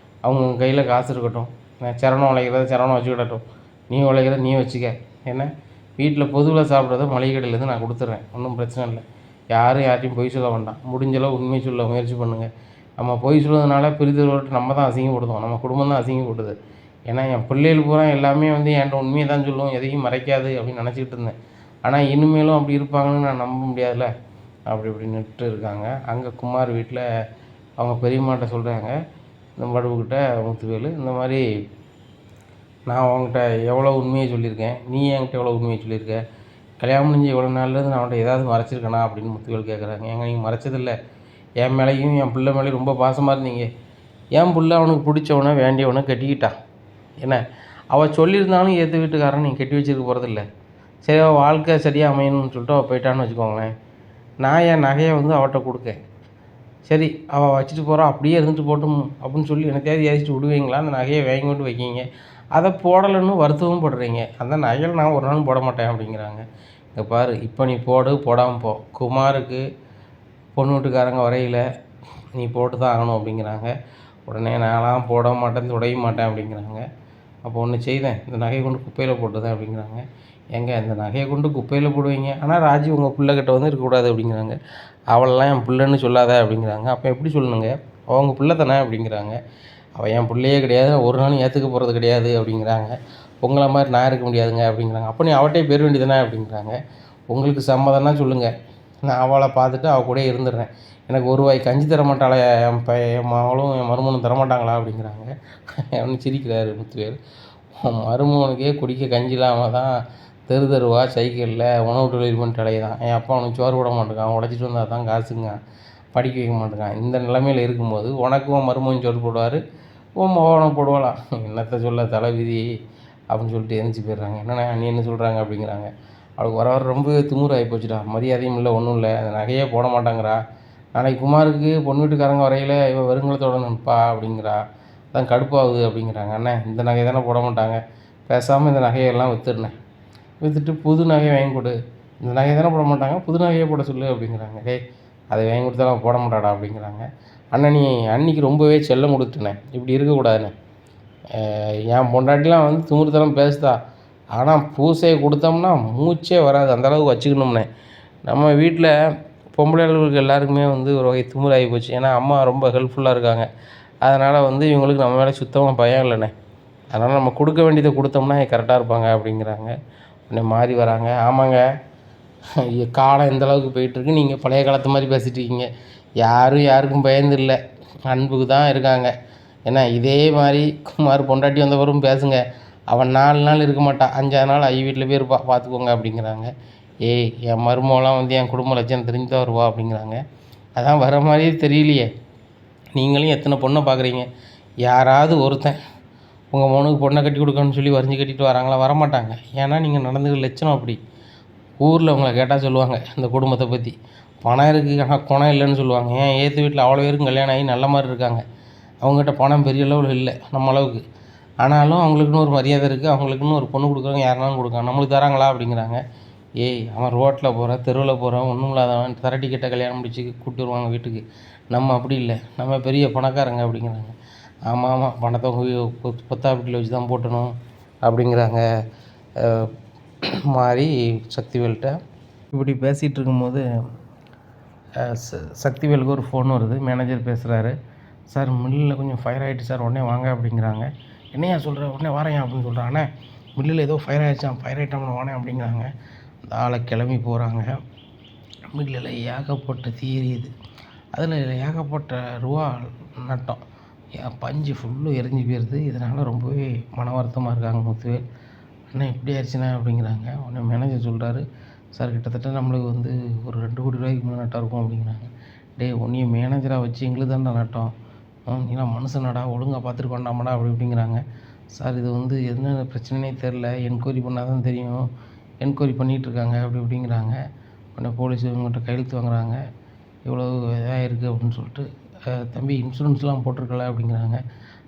அவங்க கையில் காசு இருக்கட்டும், சரவணம் உழைக்கிறத சரவணம் வச்சுக்கிடட்டும், நீ உழைக்கிறத நீ வச்சுக்க. ஏன்னா வீட்டில் பொதுவில் சாப்பிட்றத மளிகை கடையிலேருந்து நான் கொடுத்துட்றேன், ஒன்றும் பிரச்சனை இல்லை. யார்ட்டையும் பொய் சொல்ல வேண்டாம், முடிஞ்சளவு உண்மை சொல்ல முயற்சி பண்ணுங்கள். நம்ம பொய் சொல்கிறதுனால பிரிதொருவர்கிட்ட நம்ம தான் அசிங்கப்படுத்துவோம், நம்ம குடும்பம் தான் அசிங்கப்படுது. ஏன்னா என் பிள்ளைகள் பூரா எல்லாமே வந்து என்கிட்ட உண்மையை தான் சொல்லுவோம், எதையும் மறைக்காது அப்படின்னு நினச்சிக்கிட்டு இருந்தேன். ஆனால் இனிமேலும் அப்படி இருப்பாங்கன்னு நான் நம்ப முடியாதுல்ல அப்படி இப்படின்னுட்டு இருக்காங்க. அங்கே குமார் வீட்டில் அவங்க பெரியம்மாட்ட சொல்கிறாங்க, இந்த வடுவுக்கிட்ட முத்துவேலு, இந்த மாதிரி நான் அவங்ககிட்ட எவ்வளோ உண்மையை சொல்லியிருக்கேன், நீ என்கிட்ட எவ்வளோ உண்மையை சொல்லியிருக்க, கல்யாணம் முடிஞ்சு எவ்வளோ நாள்லேருந்து நான் அவன்கிட்ட ஏதாவது மறைச்சிருக்கேனா அப்படின்னு முத்துவேல் கேட்குறாங்க. ஏங்க நீங்கள் மறைச்சதில்லை, என் மேலேயும் என் பிள்ளை மேலேயும் ரொம்ப பாசமாக இருந்தீங்க, என் பிள்ளை அவனுக்கு பிடிச்சவனை வேண்டியவனை கட்டிக்கிட்டான். என்ன அவள் சொல்லியிருந்தாலும் ஏற்று வீட்டுக்காரன் நீங்கள் கட்டி வச்சுருக்க போகிறதில்ல. சரி அவள் வாழ்க்கை சரியாக அமையணும்னு சொல்லிட்டு அவள் போயிட்டான்னு வச்சுக்கோங்களேன், நான் என் நகையை வந்து அவட்ட கொடுக்கேன், சரி அவள் வச்சுட்டு போகிறா அப்படியே இருந்துட்டு போட்டும் அப்படின்னு சொல்லி எனக்காவது ஏசிட்டு விடுவீங்களா? அந்த நகையை வாங்கி கொண்டு வைக்கிங்க, அதை போடலைன்னு வருத்தமும் படுறீங்க, அந்த நகையில் நான் ஒரு நாளும் போட மாட்டேன் அப்படிங்கிறாங்க. இங்கே பாரு, இப்போ நீ போடு, போடாமல் போ, குமாருக்கு பொண்ணு வீட்டுக்காரங்க வரையில் நீ போட்டு தான் ஆகணும் அப்படிங்கிறாங்க. உடனே நான்லாம் போட மாட்டேன், தொடைய மாட்டேன் அப்படிங்கிறாங்க. அப்போ ஒன்று செய்தேன், இந்த நகையை கொண்டு குப்பையில் போட்டுதேன் அப்படிங்கிறாங்க. ஏங்க இந்த நகையை கொண்டு குப்பையில் போடுவீங்க, ஆனால் ராஜி உங்கள் பிள்ளைகிட்ட வந்து இருக்கக்கூடாது அப்படிங்கிறாங்க. அவளெல்லாம் என் பிள்ளைன்னு சொல்லாத அப்படிங்கிறாங்க. அப்போ எப்படி சொல்லணுங்க, அவங்க பிள்ளை தானே அப்படிங்கிறாங்க. அவள் என் பிள்ளையே கிடையாது, ஒரு நாளும் ஏற்றுக்க போகிறது கிடையாது அப்படிங்கிறாங்க. உங்களை மாதிரி நான் இருக்க முடியாதுங்க அப்படிங்கிறாங்க. அப்போ நீ அவட்டே பெற வேண்டியதானே அப்படிங்கிறாங்க. உங்களுக்கு சம்மதம்னா சொல்லுங்கள், நான் அவளை பார்த்துட்டு அவள் கூட இருந்துடுறேன். எனக்கு ஒரு வாய் கஞ்சி தர மாட்டாளே என் மகளும் என் மருமகனும் தரமாட்டாங்களா அப்படிங்கிறாங்க. அவனு சிரிக்கிறாரு முத்துவேல். மருமகனுக்கே குடிக்க கஞ்சி இல்லாமல் தான் தெரு தெருவா சைக்கிளில் உணவு டெலிவரி பண்ணிட்டு அலையுதான். என் அப்பா அவனுக்கு சோறு விட மாட்டேங்கான், உடச்சிட்டு வந்தால் தான் காசுங்க, படிக்க வைக்க மாட்டேங்கான். இந்த நிலைமையில் இருக்கும்போது உனக்கும் மருமகன் சோறு போடுவார், உன் மகனை போடுவாளாம். என்னத்தை சொல்ல தலைவிதி அப்படின்னு சொல்லிட்டு எந்திரிச்சு போயிடுறாங்க. என்னண்ணா நீ என்ன சொல்கிறாங்க அப்படிங்கிறாங்க. அவளுக்கு வர வர ரொம்ப திமிரு ஆகி போச்சுடா, மரியாதையும் இல்லை ஒன்றும் இல்லை, அந்த நகையே போட மாட்டாங்கிறா. நாளைக்கு குமாருக்கு பொண்ணு வீட்டுக்காரங்க வரையில் இவன் வெறுங்கலத்தோட நிற்பா அப்படிங்கிறா, அதான் கடுப்பாகுது அப்படிங்கிறாங்க. அண்ணே இந்த நகை தானே போட மாட்டாங்க, பேசாமல் இந்த நகையெல்லாம் விற்றுடுனேன், விற்றுட்டு புது நகையை வாங்கி கொடு, இந்த நகையை தானே போட மாட்டாங்க புது நகையை போட சொல்லு அப்படிங்கிறாங்க. டேய் அதை வாங்கி கொடுத்தாலும் போட மாட்டாடா அப்படிங்கிறாங்க. அண்ணன் நீ அன்றைக்கி ரொம்பவே செல்லம் கொடுத்துட்டேன், இப்படி இருக்கக்கூடாதுண்ணே. என் பொண்டாட்டிலாம் வந்து திமிருத்தனம் பேசுதா, ஆனால் பூசையை கொடுத்தோம்னா மூச்சே வராது, அந்தளவுக்கு வச்சுக்கணும்னே. நம்ம வீட்டில் பொம்பளைகளுக்கு எல்லாருக்குமே வந்து ஒரு வகை திமிராகி போச்சு. ஏன்னா அம்மா ரொம்ப ஹெல்ப்ஃபுல்லாக இருக்காங்க, அதனால் வந்து இவங்களுக்கு நம்ம மேலே சுத்தமாக பயம் இல்லைண்ணே. அதனால் நம்ம கொடுக்க வேண்டியதை கொடுத்தோம்னா கரெக்டாக இருப்பாங்க அப்படிங்கிறாங்க. உடனே மாறி வராங்க. ஆமாங்க, காலம் எந்தளவுக்கு போயிட்டுருக்கு, நீங்கள் பழைய காலத்து மாதிரி பேசிகிட்டு இருக்கீங்க. யாரும் யாருக்கும் பயந்து இல்லை, அன்புக்கு தான் இருக்காங்க. ஏன்னா இதே மாதிரி குமார் பொண்டாட்டி வந்தவரும் பேசுங்க, அவன் 4 நாள் இருக்க மாட்டான், 5ஆவது நாள் வீட்டில் போய் இருப்பா, பார்த்துக்கோங்க அப்படிங்கிறாங்க. ஏய் என் மருமகளாம் வந்து என் குடும்ப லட்சணம் தெரிஞ்சு தான் வருவா அப்படிங்கிறாங்க. அதான் வர மாதிரியே தெரியலையே, நீங்களும் எத்தனை பொண்ணை பார்க்குறீங்க, யாராவது ஒருத்தன் உங்கள் மகனுக்கு பொண்ணை கட்டி கொடுக்கணும்னு சொல்லி வரைஞ்சி கட்டிட்டு வராங்களா? வரமாட்டாங்க. ஏன்னா நீங்கள் நடந்துக்கிற லட்சணம் அப்படி. ஊரில் உங்களை கேட்டால் சொல்லுவாங்க இந்த குடும்பத்தை பற்றி, பணம் இருக்குது ஆனால் குணம் இல்லைன்னு சொல்லுவாங்க. ஏன் ஏற்று வீட்டில் அவ்வளோ பேருக்கும் கல்யாணம் ஆகி நல்ல மாதிரி இருக்காங்க, அவங்ககிட்ட பணம் பெரிய அளவில் இல்லை நம்ம அளவுக்கு, ஆனாலும் அவங்களுக்குன்னு ஒரு மரியாதை இருக்குது, அவங்களுக்குன்னு ஒரு பொண்ணு கொடுக்குறவங்க யாருனாலும் கொடுக்காங்க, நம்மளுக்கு தராங்களா அப்படிங்கிறாங்க. ஏய் அவன் ரோட்டில் போகிறான், தெருவில் போகிறான், ஒன்றும் இல்லாதவன் தரட்டிக்கிட்ட கல்யாணம் முடிச்சு கூப்பிட்டு வருவாங்க வீட்டுக்கு, நம்ம அப்படி இல்லை, நம்ம பெரிய பணக்காரங்க அப்படிங்கிறாங்க. ஆமாம் ஆமாம், பணத்தை பொத்தா வீட்டில் வச்சு தான் போட்டணும் அப்படிங்கிறாங்க. மாதிரி சக்திவேல்கிட்ட இப்படி பேசிகிட்டு இருக்கும்போது சக்திவேலுக்கு ஒரு ஃபோன் வருது. மேனேஜர் பேசுகிறாரு. சார் மில்லில் கொஞ்சம் ஃபயர் ஆகிட்டு சார், உடனே வாங்க அப்படிங்கிறாங்க. என்னையா சொல்கிற, உடனே வரேன் அப்படின்னு சொல்கிறானே. மில்லில் ஏதோ ஃபயர் ஆகிடுச்சான், ஃபயர் ஆகிட்டாமல் வானே அப்படிங்கிறாங்க. அந்த ஆளை கிளம்பி போகிறாங்க. மில்லில் ஏகப்பட்ட தீ எரியுது, அதில் ஏகப்பட்ட ரூபா நட்டம், பஞ்சு ஃபுல்லும் எரிஞ்சு போயிடுது. இதனால் ரொம்பவே மன வருத்தமாக இருக்காங்க முத்துவேல். அண்ணா இப்படி ஆயிடுச்சுண்ணா அப்படிங்கிறாங்க. உடனே மேனேஜர் சொல்கிறாரு, சார் கிட்டத்தட்ட நம்மளுக்கு வந்து ஒரு 2 கோடி ரூபாய்க்கு மேலே நட்டம் இருக்கும் அப்படிங்கிறாங்க. டேய் உன்னைய மேனேஜராக வச்சு எங்களுக்கு தான்டா நட்டம், நீனா மனுஷனடா, ஒழுங்காக பார்த்துட்டு கொண்டாமடா அப்படி இப்படிங்கிறாங்க. சார் இது வந்து என்ன பிரச்சனைனே தெரில, என்கொயரி பண்ணால் தான் தெரியும், என்கொயரி பண்ணிகிட்ருக்காங்க அப்படி இப்படிங்கிறாங்க. உடனே போலீஸ் இவங்ககிட்ட கையெழுத்து வாங்குறாங்க. இவ்வளோ இதாக இருக்குது அப்படின்னு சொல்லிட்டு, தம்பி இன்சூரன்ஸ்லாம் போட்டிருக்கல அப்படிங்கிறாங்க.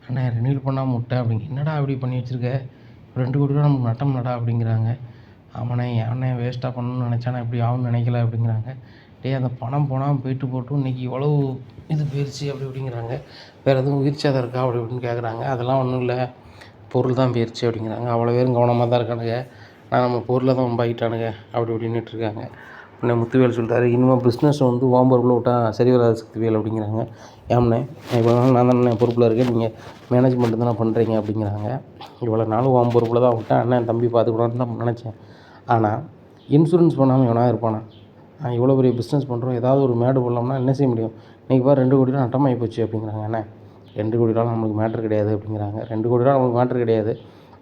அண்ணா ரினியூல் பண்ணாமல் விட்டேன் அப்படிங்க. என்னடா அப்படி பண்ணி வச்சுருக்க, 2 கோடி ரூபா நமக்கு நட்டம் நடா அப்படிங்கிறாங்க. ஆமாண்ணே அண்ணே வேஸ்ட்டாக பண்ணணும்னு நினச்சானே இப்படி ஆகும்னு நினைக்கல அப்படிங்கிறாங்க. டேய் அந்த பணம் போனால் போயிட்டு போட்டும், இன்றைக்கி இவ்வளோ இது போயிடுச்சு அப்படி இப்படிங்கிறாங்க. வேறு எதுவும் உயிர் சேதம் இருக்கா அப்படி இப்படின்னு கேட்குறாங்க. அதெல்லாம் ஒன்றும் இல்லை, பொருள் தான் போயிடுச்சு அப்படிங்கிறாங்க. அவ்வளோ பேரும் கவனமாக தான் இருக்கானுங்க, நான் நம்ம பொருளை தான் வம்பாயிட்டானுங்க அப்படி இப்படின்னுட்டு இருக்காங்க. உடனே முத்துவேல் சொல்லிட்டாரு, இனிமேல் பிஸ்னஸ் வந்து ஓம் பொறுப்பில் விட்டால் சரி வராது சக்திவேல் அப்படிங்கிறாங்க. ஏம்ண்ணே இவ்வளோ நாள் நான் தானே பொறுப்பில் இருக்கேன், நீங்கள் மேனேஜ்மெண்ட்டு தானே பண்ணுறீங்க அப்படிங்கிறாங்க. இவ்வளோ நாளும் ஓம் பொறுப்பில் தான் விட்டேன், அண்ணன் தம்பி பார்த்துக்கூடாதுன்னு தான் நினச்சேன். ஆனால் இன்சூரன்ஸ் பண்ணாமல் எவனா இருப்பானா? இவ்வளோ பெரிய பிஸ்னஸ் பண்ணுறோம், ஏதாவது ஒரு மேடு போடலாம்னா என்ன செய்ய முடியும்? இன்றைக்கி பாரு 2 கோடி ரூபா நட்டமாகி போச்சு அப்படிங்கிறாங்க. அண்ணே 2 கோடி ரூபா நம்மளுக்கு மேட்ரு கிடையாது அப்படிங்கிறாங்க. 2 கோடி ரூபா நம்மளுக்கு மேட்ரு கிடையாது,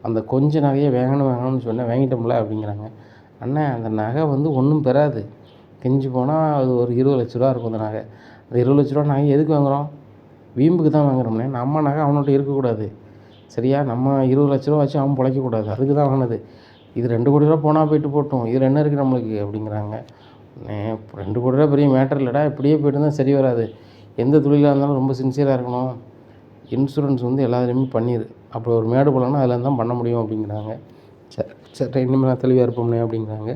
அந்த கொஞ்சம் நகையை வாங்கணும்னு சொன்னேன், வாங்கிட்டோம்ல அப்படிங்கிறாங்க. அண்ணே அந்த நகை வந்து ஒன்றும் பெறாது, கெஞ்சி போனால் அது ஒரு 20 லட்ச ரூபா இருக்கும் அந்த நகை. அந்த 20 லட்ச ரூபா நகை எதுக்கு வாங்குகிறோம்? வீம்புக்கு தான் வாங்குறோம்னே. நம்ம நகை அவன்கிட்ட இருக்கக்கூடாது சரியா, நம்ம 20 லட்ச ரூபா வச்சு அவன் பிழைக்கக்கூடாது, அதுக்கு தான் வாங்கினது. இது 2 கோடி ரூபா போனால் போயிட்டு போட்டோம், இதில் என்ன இருக்குது நம்மளுக்கு அப்படிங்கிறாங்க. 2 கோடி ரூபா பெரிய மேட்டர் இல்லைடா, இப்படியே போய்ட்டு இருந்தால் சரி வராது, எந்த தொழிலாக இருந்தாலும் ரொம்ப சின்சியராக இருக்கணும், இன்சூரன்ஸ் வந்து எல்லாத்துலேயுமே பண்ணிடு, அப்போ ஒரு மேடு போடலாம்னா அதில் தான் பண்ண முடியும் அப்படிங்கிறாங்க. சரி இனிமேல் நான் தெளிவாக இருப்போம்னே அப்படிங்கிறாங்க.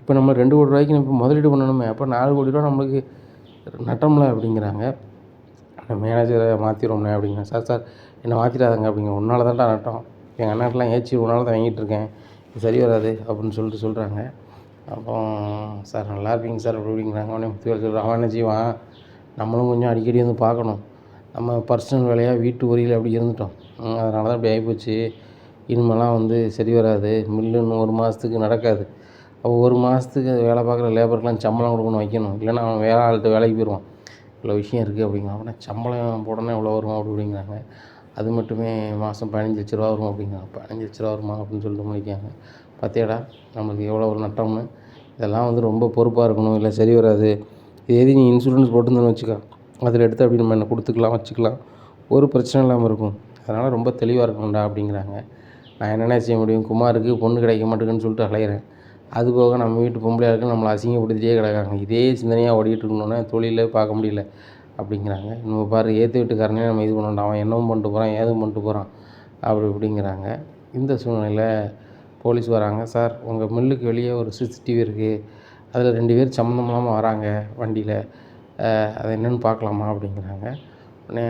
இப்போ நம்ம 2 கோடி ரூபாய்க்கு இப்போ முதலீடு பண்ணணுமே, அப்போ 4 கோடி ரூபா நம்மளுக்கு நட்டம்ல அப்படிங்கிறாங்க. மேனேஜரை மாற்றிடுவோம்ண்ணே அப்படிங்கிறாங்க. சார் என்னை மாற்றிடாதங்க அப்படிங்க, உன்னால தான்டா நட்டம், எங்கள் அண்ணாட்டெலாம் ஏச்சி ஒரு நாள் தான் வாங்கிட்டு இருக்கேன், இது சரி வராது அப்படின்னு சொல்கிறாங்க. அப்போ சார் நல்லா இருப்பீங்க சார் அப்படி இப்படிங்கிறாங்க. உடனே முத்துவேல் சொல்கிறான், அவன் என்ன செய்வான், நம்மளும் கொஞ்சம் அடிக்கடி வந்து பார்க்கணும், நம்ம பர்சனல் வேலையாக வீட்டு வரியில் அப்படி இருந்துட்டோம், அதனால தான் அப்படி ஆகிப்போச்சு, இனிமேலாம் வந்து சரி வராது, மில்லு இன்னும் 1 மாதத்துக்கு நடக்காது, அப்போ 1 மாதத்துக்கு வேலை பார்க்குற லேபருக்கெலாம் சம்பளம் கொடுக்கணும், வைக்கணும், இல்லைன்னா அவன் வேலை ஆள்கிட்ட வேலைக்கு போயிடுவான், இவ்வளோ விஷயம் இருக்குது அப்படிங்கிறான். அப்படின்னா சம்பளம் போடணும் எவ்வளோ வரும் அப்படி இப்படிங்கிறாங்க. அது மட்டுமே மாதம் 15 லட்ச ரூபா வரும் அப்படிங்கிறாங்க. 15 லட்ச ரூபா வருமா அப்படின்னு சொல்லிட்டு முடிக்காங்க. பார்த்தியாடா நம்மளுக்கு எவ்வளோ ஒரு நட்டம்னு, இதெல்லாம் வந்து ரொம்ப பொறுப்பாக இருக்கணும், இல்லை சரி வராது, இது நீ இன்சூரன்ஸ் போட்டுருந்தோன்னு வச்சுக்கோ, அதில் எடுத்து அப்படி நம்ம என்ன கொடுத்துக்கலாம் வச்சுக்கலாம், ஒரு பிரச்சனை இல்லாமல் இருக்கும், அதனால் ரொம்ப தெளிவாக இருக்கணும்டா அப்படிங்கிறாங்க. நான் என்னென்ன செய்ய முடியும், குமாருக்கு பொண்ணு கிடைக்க மாட்டேங்குன்னு சொல்லிட்டு அலையிறேன், அதுபோக நம்ம வீட்டு பொம்பளையாக இருக்கு நம்மளை அசிங்கப்படுத்திட்டே கிடக்காங்க, இதே சிந்தனையாக ஓடிட்டு இருக்கணுன்னா தொழிலே பார்க்க முடியல அப்படிங்கிறாங்க. இன்னும் பாரு ஏற்று வீட்டுக்காரனே நம்ம இது பண்ணோம்டா, அவன் என்னவும் பண்ணிட்டு போகிறான் ஏதும் பண்ணிட்டு போகிறான் அப்படி இப்படிங்கிறாங்க. இந்த சூழ்நிலையில் போலீஸ் வராங்க. சார் உங்கள் மில்லுக்கு வெளியே ஒரு சிசிடிவி இருக்குது, அதில் 2 பேர் சம்மந்தம் இல்லாமல் வராங்க வண்டியில், அது என்னென்னு பார்க்கலாமா அப்படிங்கிறாங்க. உடனே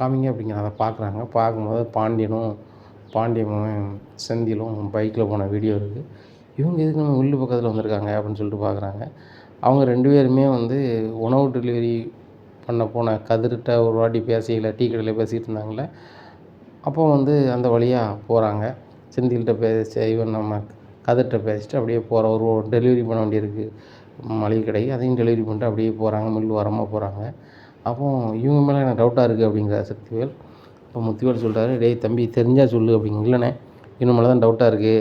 காமிங்க அப்படிங்கிற அதை பார்க்குறாங்க. பார்க்கும்போது பாண்டியனும் செந்திலும் பைக்கில் போன வீடியோ இருக்குது. இவங்க எதுக்கு நம்ம மில்லு பக்கத்தில் வந்திருக்காங்க அப்படின்னு சொல்லிட்டு பார்க்குறாங்க. அவங்க 2 பேருமே வந்து உணவு டெலிவரி பண்ண போன கதிர்கிட்ட ஒரு வாட்டி பேசிக்கல, டீ கடையில் பேசிகிட்டு இருந்தாங்களே, அப்போ வந்து அந்த வழியாக போகிறாங்க. செந்தில்கிட்ட இவன் நம்ம கதிர்கிட்ட பேசிட்டு அப்படியே போகிற ஒரு டெலிவரி பண்ண வேண்டி இருக்குது மளிகை கடை, அதையும் டெலிவரி பண்ணிட்டு அப்படியே போகிறாங்க, மில்லு வரமாக போகிறாங்க. அப்போது இவங்க மேலே எனக்கு டவுட்டாக இருக்குது அப்படிங்கிறார் சக்திவேல். அப்போ முத்துவேல் சொல்கிறாரு, டேய் தம்பி தெரிஞ்சால் சொல்லு அப்படிங்க. இல்லைண்ணே இவன் மேலே தான் டவுட்டாக இருக்குது,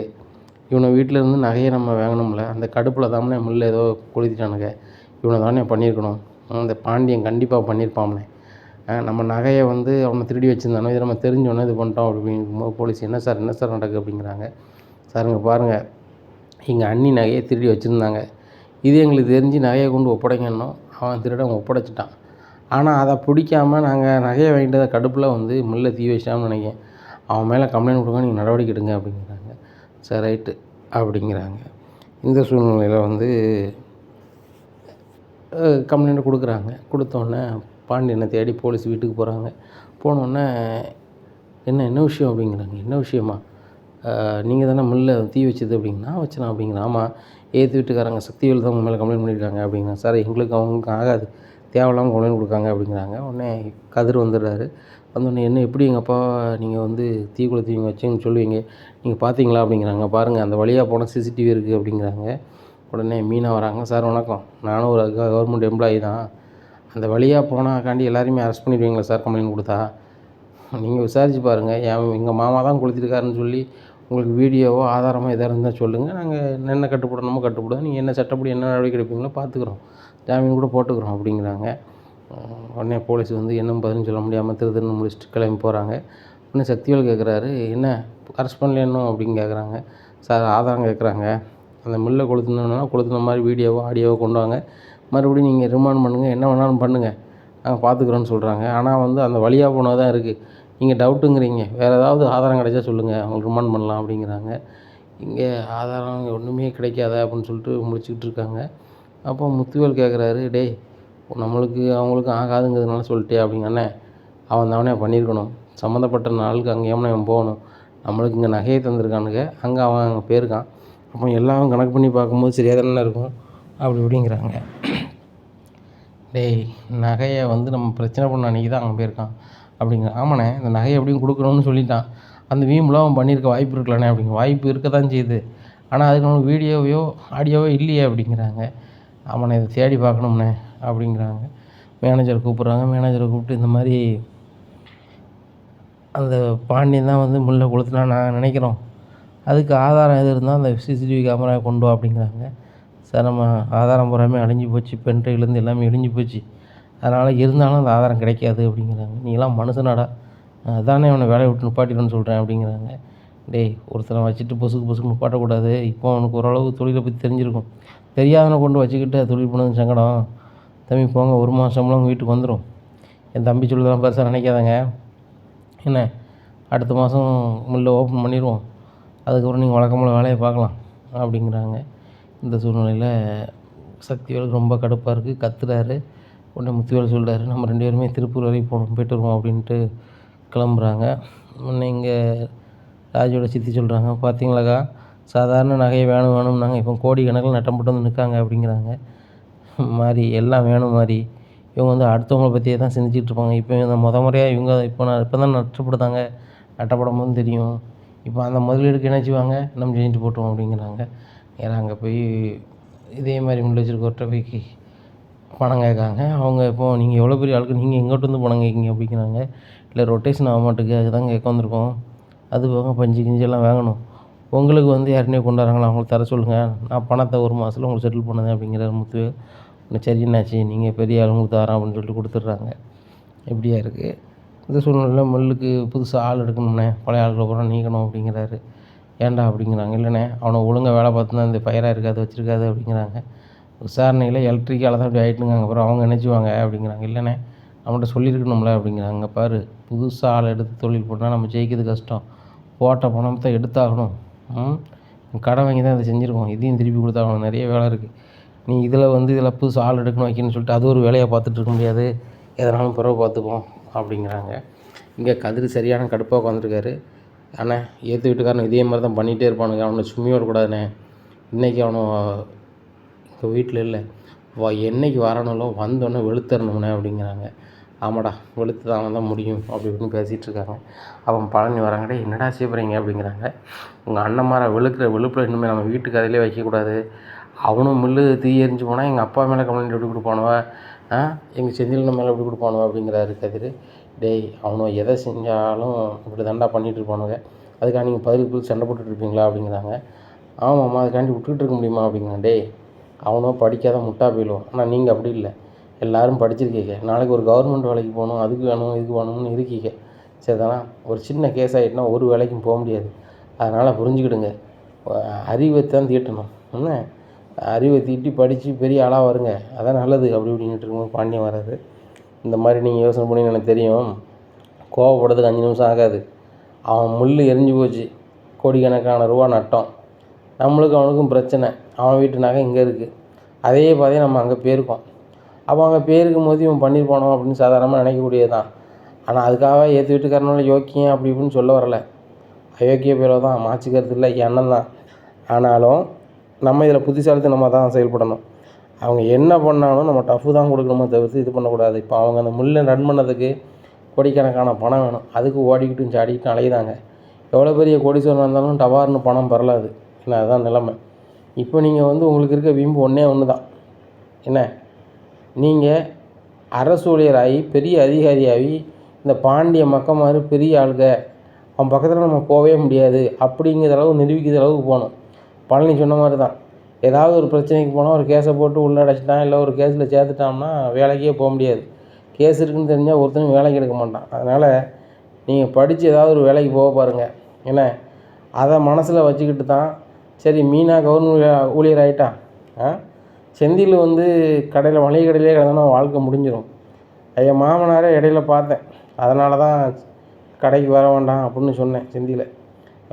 இவனை வீட்டில் இருந்து நகையை நம்ம வாங்கணும்ல, அந்த கடுப்பில் தானே மில்லை ஏதோ கொளுத்திட்டானுங்க, இவனை தானே பண்ணியிருக்கணும், அந்த பாண்டியன் கண்டிப்பாக பண்ணியிருப்பாம்னே, நம்ம நகையை வந்து அவனை திருடி வச்சுருந்தானோ, இதை நம்ம தெரிஞ்சோன்னே இது பண்ணிட்டோம் அப்படிங்கும்போது போலீஸ் என்ன சார் நடக்குது அப்படிங்கிறாங்க. சாருங்க பாருங்கள், எங்கள் அண்ணி நகையை திருடி வச்சுருந்தாங்க, இது எங்களுக்கு தெரிஞ்சு நகையை கொண்டு ஒப்படைக்கணும், அவன் திருடன் ஒப்படைச்சிட்டான், ஆனால் அதை பிடிக்காமல் நாங்கள் நகையை வாங்கிட்டு கடுப்பில் வந்து மில்லை தீ வச்சிட்டான்னு நினைக்கிறேன், அவன் மேலே கம்ப்ளைண்ட் கொடுங்க, நீங்கள் நடவடிக்கை எடுங்க அப்படிங்கிறாங்க. சரி ரைட்டு அப்படிங்கிறாங்க. இந்த சூழ்நிலையில் வந்து கம்ப்ளைண்ட் கொடுக்குறாங்க. கொடுத்தோடனே பாண்டியனை தேடி போலீஸ் வீட்டுக்கு போகிறாங்க. போனோடனே என்ன விஷயம் அப்படிங்கிறாங்க. என்ன விஷயமா, நீங்கள் தானே மில்லை தீ வச்சது அப்படிங்கன்னா, வச்சலாம் அப்படிங்கிறேன். ஆமாம், ஏற்று வீட்டுக்காரங்க சக்திவேல் தான் உங்கள் மேலே கம்ப்ளைண்ட் பண்ணியிருக்காங்க அப்படிங்கிறாங்க. சார் எங்களுக்கு அவங்களுக்கு ஆகாது, தேவையில்லாமல் கம்ப்ளைண்ட் கொடுக்காங்க அப்படிங்கிறாங்க. உடனே கதிர் வந்துடுறாரு. வந்தோடனே என்ன எப்படி எங்கள் அப்பா நீங்கள் வந்து தீ கொளுத்துவீங்க வச்சுன்னு சொல்லுவீங்க, நீங்கள் பார்த்தீங்களா அப்படிங்கிறாங்க. பாருங்கள் அந்த வழியாக போனால் சிசிடிவி இருக்குது அப்படிங்கிறாங்க. உடனே மீனா வராங்க. சார் வணக்கம், நானும் ஒரு கவர்மெண்ட் எம்ப்ளாயி தான், அந்த வழியாக போனாக்காண்டி எல்லாரையுமே அரெஸ்ட் பண்ணிடுவீங்களா சார் கம்ப்ளைண்ட் கொடுத்தா, நீங்கள் விசாரித்து பாருங்கள், எங்கள் மாமா தான் கொளுத்திருக்காருன்னு சொல்லி உங்களுக்கு வீடியோவோ ஆதாரமோ எதாக இருந்தால் சொல்லுங்கள், நாங்கள் என்ன கட்டுப்படணுமோ கட்டுப்படுவோம், நீங்கள் என்ன சட்டப்படி என்ன நடவடிக்கை எடுப்பீங்களோ பார்த்துக்குறோம், ஜாமீன் கூட போட்டுக்கிறோம் அப்படிங்கிறாங்க. உடனே போலீஸ் வந்து என்ன பதிலும் சொல்ல முடியாமல் திருன்னு முடிச்சுட்டு கிளம்பி போகிறாங்க. உடனே சக்திவேல் கேட்குறாரு, என்ன அரெஸ்ட் பண்ணலேன்னும் அப்படின்னு கேட்குறாங்க. சார் ஆதாரம் கேட்குறாங்க, அந்த மில்லை கொளுத்துன மாதிரி வீடியோவோ ஆடியோவோ கொண்டு வாங்க, மறுபடியும் நீங்கள் ரிமாண்ட் பண்ணுங்கள், என்ன வேணாலும் பண்ணுங்கள், நாங்கள் பார்த்துக்குறோன்னு சொல்கிறாங்க. ஆனால் வந்து அந்த வழியாக போனது தான் இருக்குது, நீங்கள் டவுட்டுங்கிறீங்க, வேறு ஏதாவது ஆதாரம் கிடைச்சா சொல்லுங்கள், அவங்களுக்கு ரிமாண்ட் பண்ணலாம் அப்படிங்கிறாங்க. இங்கே ஆதாரம் ஒன்றுமே கிடைக்காத அப்படின்னு சொல்லிட்டு முடிச்சுக்கிட்டு இருக்காங்க. அப்போ முத்துவேல் கேட்குறாரு, டேய் நம்மளுக்கு அவங்களுக்கும் ஆகாதுங்கிறதுனால சொல்லிட்டே அப்படிங்க. அண்ணே அவன் தானே பண்ணியிருக்கணும், சம்மந்தப்பட்ட நாளுக்கு அங்கே ஏமனே அவன் போகணும், நம்மளுக்கு இங்கே நகையை தந்திருக்கானுங்க, அங்கே அவன் அங்கே போயிருக்கான், அப்போ எல்லாம் கணக்கு பண்ணி பார்க்கும்போது சரியாக தானே இருக்கும் அப்படி இப்படிங்கிறாங்க. டேய் நகையை வந்து நம்ம பிரச்சனை பண்ண அன்றைக்கி தான் அங்கே போயிருக்கான் அப்படிங்கிற. ஆமாண்ணே இந்த நகையை எப்படியும் கொடுக்கணும்னு சொல்லிட்டான், அந்த வீம்பில் அவன் பண்ணியிருக்க வாய்ப்பு இருக்கலாண்ணே அப்படிங்க. வாய்ப்பு இருக்க தான் செய்யுது, ஆனால் அதுக்கு நம்ம வீடியோவையோ ஆடியோவோ இல்லையே அப்படிங்கிறாங்க. ஆமாண்ணே இதை தேடி பார்க்கணும்ண்ணே அப்படிங்கிறாங்க. மேனேஜரை கூப்பிட்றாங்க. மேனேஜரை கூப்பிட்டு இந்த மாதிரி அந்த பாண்டியன் தான் வந்து முல்லை கொளுத்துனா நான் நினைக்கிறோம், அதுக்கு ஆதாரம் எது இருந்தால் அந்த சிசிடிவி கேமரா கொண்டு வா அப்படிங்கிறாங்க. சார் நம்ம ஆதாரம் பூராமே அழிஞ்சு போச்சு, பென்ட்ரைவ்லேருந்து எல்லாமே இழிஞ்சு போச்சு, அதனால் இருந்தாலும் அந்த ஆதாரம் கிடைக்காது அப்படிங்கிறாங்க. நீங்களாம் மனுஷனாடா, அதானே அவனை வேலையை விட்டு நிப்பாட்டிடுன்னு சொல்கிறேன் அப்படிங்கிறாங்க. டேய் ஒருத்தனை வச்சுட்டு பொசுக்கு நிப்பாட்டக்கூடாது, இப்போ அவனுக்கு ஓரளவு தொழிலை பற்றி தெரிஞ்சிருக்கும், தெரியாதவனை கொண்டு வச்சுக்கிட்டு தொழில் பண்ணது சங்கடம், தம்பி போங்க 1 மாதம் சம்பளம் வீட்டுக்கு வந்துடும், என் தம்பி சொல்லுறதெல்லாம் பெருசாக நினைக்காதங்க, என்ன அடுத்த மாதம் மில்லை ஓப்பன் பண்ணிடுவோம், அதுக்கப்புறம் நீங்கள் வழக்கமான வேலையை பார்க்கலாம் அப்படிங்கிறாங்க. இந்த சூழ்நிலையில் சக்திவேலுக்கு ரொம்ப கடுப்பாக இருக்குது, கத்துறாரு. உடனே முத்துவேல் சொல்கிறாரு, நம்ம 2 பேருமே திருப்பூர் வரைக்கும் போயிட்டு வருவோம் அப்படின்ட்டு கிளம்புறாங்க. உடனே இங்கே ராஜியோட சித்தி சொல்கிறாங்க, பார்த்தீங்களாக்கா சாதாரண நகையை வேணும் வேணும்னாங்க, இப்போ கோடிக்கணக்கில் நட்டம் போட்டு வந்து நிற்காங்க அப்படிங்கிறாங்க. மாதிரி எல்லாம் வேணும் மாதிரி இவங்க வந்து அடுத்தவங்கள பற்றியே தான் சிந்திச்சிட்டு இருப்பாங்க. இப்போ இந்த முறையாக இவங்க இப்போ தான் நட்டப்படுத்தாங்க, நட்டப்படும் போது தெரியும். இப்போ அந்த முதலீடுக்கு என்ன செய்வாங்க, நம்ம செஞ்சுட்டு போட்டோம் அப்படிங்கிறாங்க. ஏன்னா அங்கே போய் இதே மாதிரி முள்ள வச்சுருக்கவர்கிட்ட போய் பணம் கேட்காங்க. அவங்க இப்போது நீங்கள் எவ்வளோ பெரிய ஆளுக்கு நீங்கள் எங்கிட்ட வந்து பணம் கேட்குங்க அப்படிங்கிறாங்க. இல்லை ரொட்டேஷன் ஆக மாட்டேங்குது, அதுதான் கேட்க வந்திருக்கோம். அது போக பஞ்சு கிஞ்செல்லாம் வாங்கணும். உங்களுக்கு வந்து யாருனே கொண்டாடுறாங்களா, அவங்களுக்கு தர சொல்லுங்கள், நான் பணத்தை 1 மாதத்தில் உங்களுக்கு செட்டில் பண்ணுதேன் அப்படிங்கிற முத்து. சரி என்னாச்சு, நீங்கள் பெரிய ஆள் உங்களுக்கு தரேன் அப்படின்னு சொல்லிட்டு கொடுத்துட்றாங்க. இப்படியா இருக்குது இந்த சூழ்நிலையில். மில்லுக்கு புதுசாக ஆள் எடுக்கணும்னே, பழைய ஆளுகளை பூரா நீக்கணும் அப்படிங்கிறாரு. ஏன்டா அப்படிங்கிறாங்க. இல்லைண்ணே, அவனை ஒழுங்காக வேலை பார்த்துனா இந்த ஃபயராக இருக்காது வச்சுருக்காது அப்படிங்கிறாங்க. விசாரணையில் எலக்ட்ரிக்கால் தான் இப்படி ஆகிட்டுங்க, அப்புறம் அவங்க நினச்சிவாங்க அப்படிங்கிறாங்க. இல்லைண்ணே, நம்மகிட்ட சொல்லியிருக்கணும்ல அப்படிங்கிறாங்க. பாரு, புதுசாக ஆள் எடுத்து தொழில் போட்டால் நம்ம ஜெயிக்கிறது கஷ்டம், போட்ட பணத்தை எடுத்தாகணும். கடன் வாங்கி தான் இதை செஞ்சுருக்கோம், இதையும் திருப்பி கொடுத்தாகணும், நிறைய வேலை இருக்குது. நீ இதில் புதுசு ஆள் எடுக்கணும் வைக்கணும்னு சொல்லிட்டு அது ஒரு வேலையை பார்த்துட்டு இருக்க முடியாது, எதனாலும் பிறகு பார்த்துப்போம் அப்படிங்கிறாங்க. இங்கே கதிர் சரியான கடுப்பாக உட்காந்துருக்காரு. அண்ணே, ஏற்று வீட்டுக்காரன் இதே மாதிரி தான் பண்ணிகிட்டே இருப்பானுங்க, அவனை சும்மி விடக்கூடாதுண்ணே. இன்றைக்கி அவனை இப்போ வீட்டில் இல்லை, என்னைக்கு வரானோ வந்தோடனே வெளுத்தரணும்ண்ணே அப்படிங்கிறாங்க. ஆமாடா, வெளுத்து தான் தான் முடியும் அப்படி இப்படின்னு பேசிகிட்டு இருக்காங்க. அவன் பழனி வராங்கடே, என்னடா செய்யப்படுறீங்க அப்படிங்கிறாங்க. உங்கள் அண்ணன் மாரை வெளுக்கிற வெளுப்பில் இன்னுமே நம்ம வீட்டுக்கு அதிலே வைக்கக்கூடாது, அவனும் மில்லு தீ எரிஞ்சு போனால் எங்கள் அப்பா மேலே கம்ப்ளைண்ட் எப்படி கொடுப்பானுவ, எங்கள் செந்திலன் மேலே எப்படி கொடுப்பானுவ அப்படிங்கிறாரு கதிர். டேய், அவனை எதை செஞ்சாலும் இப்படி தாண்டா பண்ணிகிட்டு இருப்பானுங்க, அதுக்காக நீங்கள் பதிலுக்கு சண்டை போட்டுட்ருப்பீங்களா அப்படிங்கிறாங்க. ஆமாம்மா, அதுக்காண்டி விட்டுக்கிட்டு இருக்க முடியுமா அப்படிங்கிறான். டேய், அவனும் படிக்காத முட்டா போயிடுவான், ஆனால் நீங்கள் அப்படி இல்லை, எல்லோரும் படிச்சிருக்கீங்க, நாளைக்கு ஒரு கவர்மெண்ட் வேலைக்கு போகணும், அதுக்கு வேணும் இதுக்கு வேணும்னு இருக்கீங்க. சரி தானே, ஒரு சின்ன கேஸ் ஆகிட்டுனா ஒரு வேலைக்கும் போக முடியாது, அதனால் புரிஞ்சுக்கிடுங்க. அறிவை தான் தீட்டணும், என்ன அறிவை தீட்டி படித்து பெரிய ஆளாக வருங்க, அதான் நல்லது அப்படி இப்படின்ட்டு இருக்கும்போது பாண்டியன் வராது. இந்த மாதிரி நீங்கள் யோசனை பண்ணி எனக்கு தெரியும், கோவப்படுறதுக்கு 5 நிமிஷம் ஆகாது. அவன் முள் எரிஞ்சு போச்சு, கோடிக்கணக்கான ரூபா நட்டம், நம்மளுக்கும் அவனுக்கும் பிரச்சனை. அவன் வீட்டு நகை இங்கே இருக்குது, அதே பாதையை நம்ம அங்கே போயிருக்கோம். அப்போ அங்கே போயிருக்கும் போது இவன் பண்ணியிருப்பானோ அப்படின்னு சாதாரணமாக நினைக்கக்கூடியது தான். ஆனால் அதுக்காக ஏற்று வீட்டுக்காரனால யோக்கியம் அப்படி இப்படின்னு சொல்ல வரலை, அயோக்கிய பேரோ தான், மாற்றிக்கிறது இல்லை, எண்ணம் தான். ஆனாலும் நம்ம இதில் புத்திசாலித்தனமாக தான் செயல்படணும். அவங்க என்ன பண்ணாலும் நம்ம டஃப்பு தான் கொடுக்கணுமோ தவிர்த்து இது பண்ணக்கூடாது. இப்போ அவங்க அந்த மில்லை ரன் பண்ணதுக்கு கோடிக்கணக்கான பணம் வேணும், அதுக்கு ஓடிக்கிட்டும் சாடிக்கிட்டும் அலையுதாங்க. எவ்வளோ பெரிய கோடீஸ்வரனாக இருந்தாலும் டவார்னு பணம் பெறலாது, ஏன்னா அதுதான் நிலைமை. இப்போ நீங்கள் வந்து உங்களுக்கு இருக்க வீம்பு ஒன்று தான், என்ன, நீங்கள் அரசு ஊழியராகி பெரிய அதிகாரியாகி இந்த பாண்டிய மக்கள் மாதிரி பெரிய ஆளுக, அவன் பக்கத்தில் நம்ம போகவே முடியாது அப்படிங்கிற அளவு நிரூபிக்கிற அளவுக்கு போகணும். பழனி சொன்ன மாதிரி தான், ஏதாவது ஒரு பிரச்சனைக்கு போனால் ஒரு கேஸை போட்டு உள்ளே அடைச்சிட்டான், இல்லை ஒரு கேஸில் சேர்த்துட்டோம்னா வேலைக்கே போக முடியாது. கேஸ் இருக்குதுன்னு தெரிஞ்சால் ஒருத்தனும் வேலைக்கு எடுக்க மாட்டான். அதனால் நீங்கள் படித்து ஏதாவது ஒரு வேலைக்கு போக பாருங்கள், என்ன, அதை மனசில் வச்சுக்கிட்டு தான். சரி, மீனா கவர்மெண்ட் ஊழியர் ஆகிட்டான், செந்தில் வந்து கடையில் மளிகை கடையிலே கிடந்தோன்னா வாழ்க்கை முடிஞ்சிடும். என் மாமனாரே இடையில பார்த்தேன், அதனால தான் கடைக்கு வர வேண்டாம் அப்படின்னு சொன்னேன். செந்தில்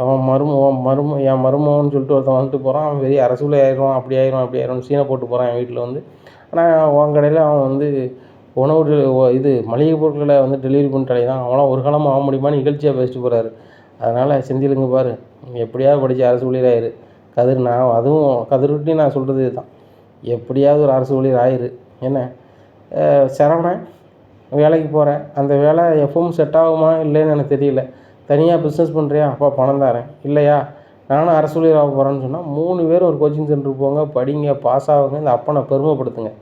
என் மருமகன்னு சொல்லிட்டு ஒருத்தன் வந்துட்டு போகிறான், அவன் பெரிய அரசூலை ஆயிடுவான், அப்படி ஆயிடுவான் சீனை போட்டு போகிறான் என் வீட்டில் வந்து. ஆனால் உன் கடையில் அவன் வந்து உணவு இது மளிகை பொருட்களை வந்து டெலிவரி பண்ணிட்டு தான், அவனால் ஒரு காலமாக ஆக முடியுமான்னு நிகழ்ச்சியாக பேசிட்டு போகிறாரு. அதனால் செந்திலுங்க பாரு, எப்படியாவது படித்து அரசு ஊழியராயிரு. கதிர், நான் அதுவும் கதிர்கிட்டையும் நான் சொல்கிறது தான், எப்படியாவது ஒரு அரசு ஊழியர் ஆயிரு. என்ன, சரவணன் வேலைக்கு போகிறேன், அந்த வேலை எப்பவும் செட் ஆகுமா இல்லைன்னு எனக்கு தெரியல, தனியாக பிஸ்னஸ் பண்ணுறியா, அப்பா பணம் தரேன், இல்லையா நானும் அரசு ஊழியர் ஆக போகிறேன்னு சொன்னால் 3 பேரும் ஒரு கோச்சிங் சென்டருக்கு போங்க, படிங்க, பாஸ் ஆகுங்க, இந்த அப்பனை பெருமைப்படுத்துங்க.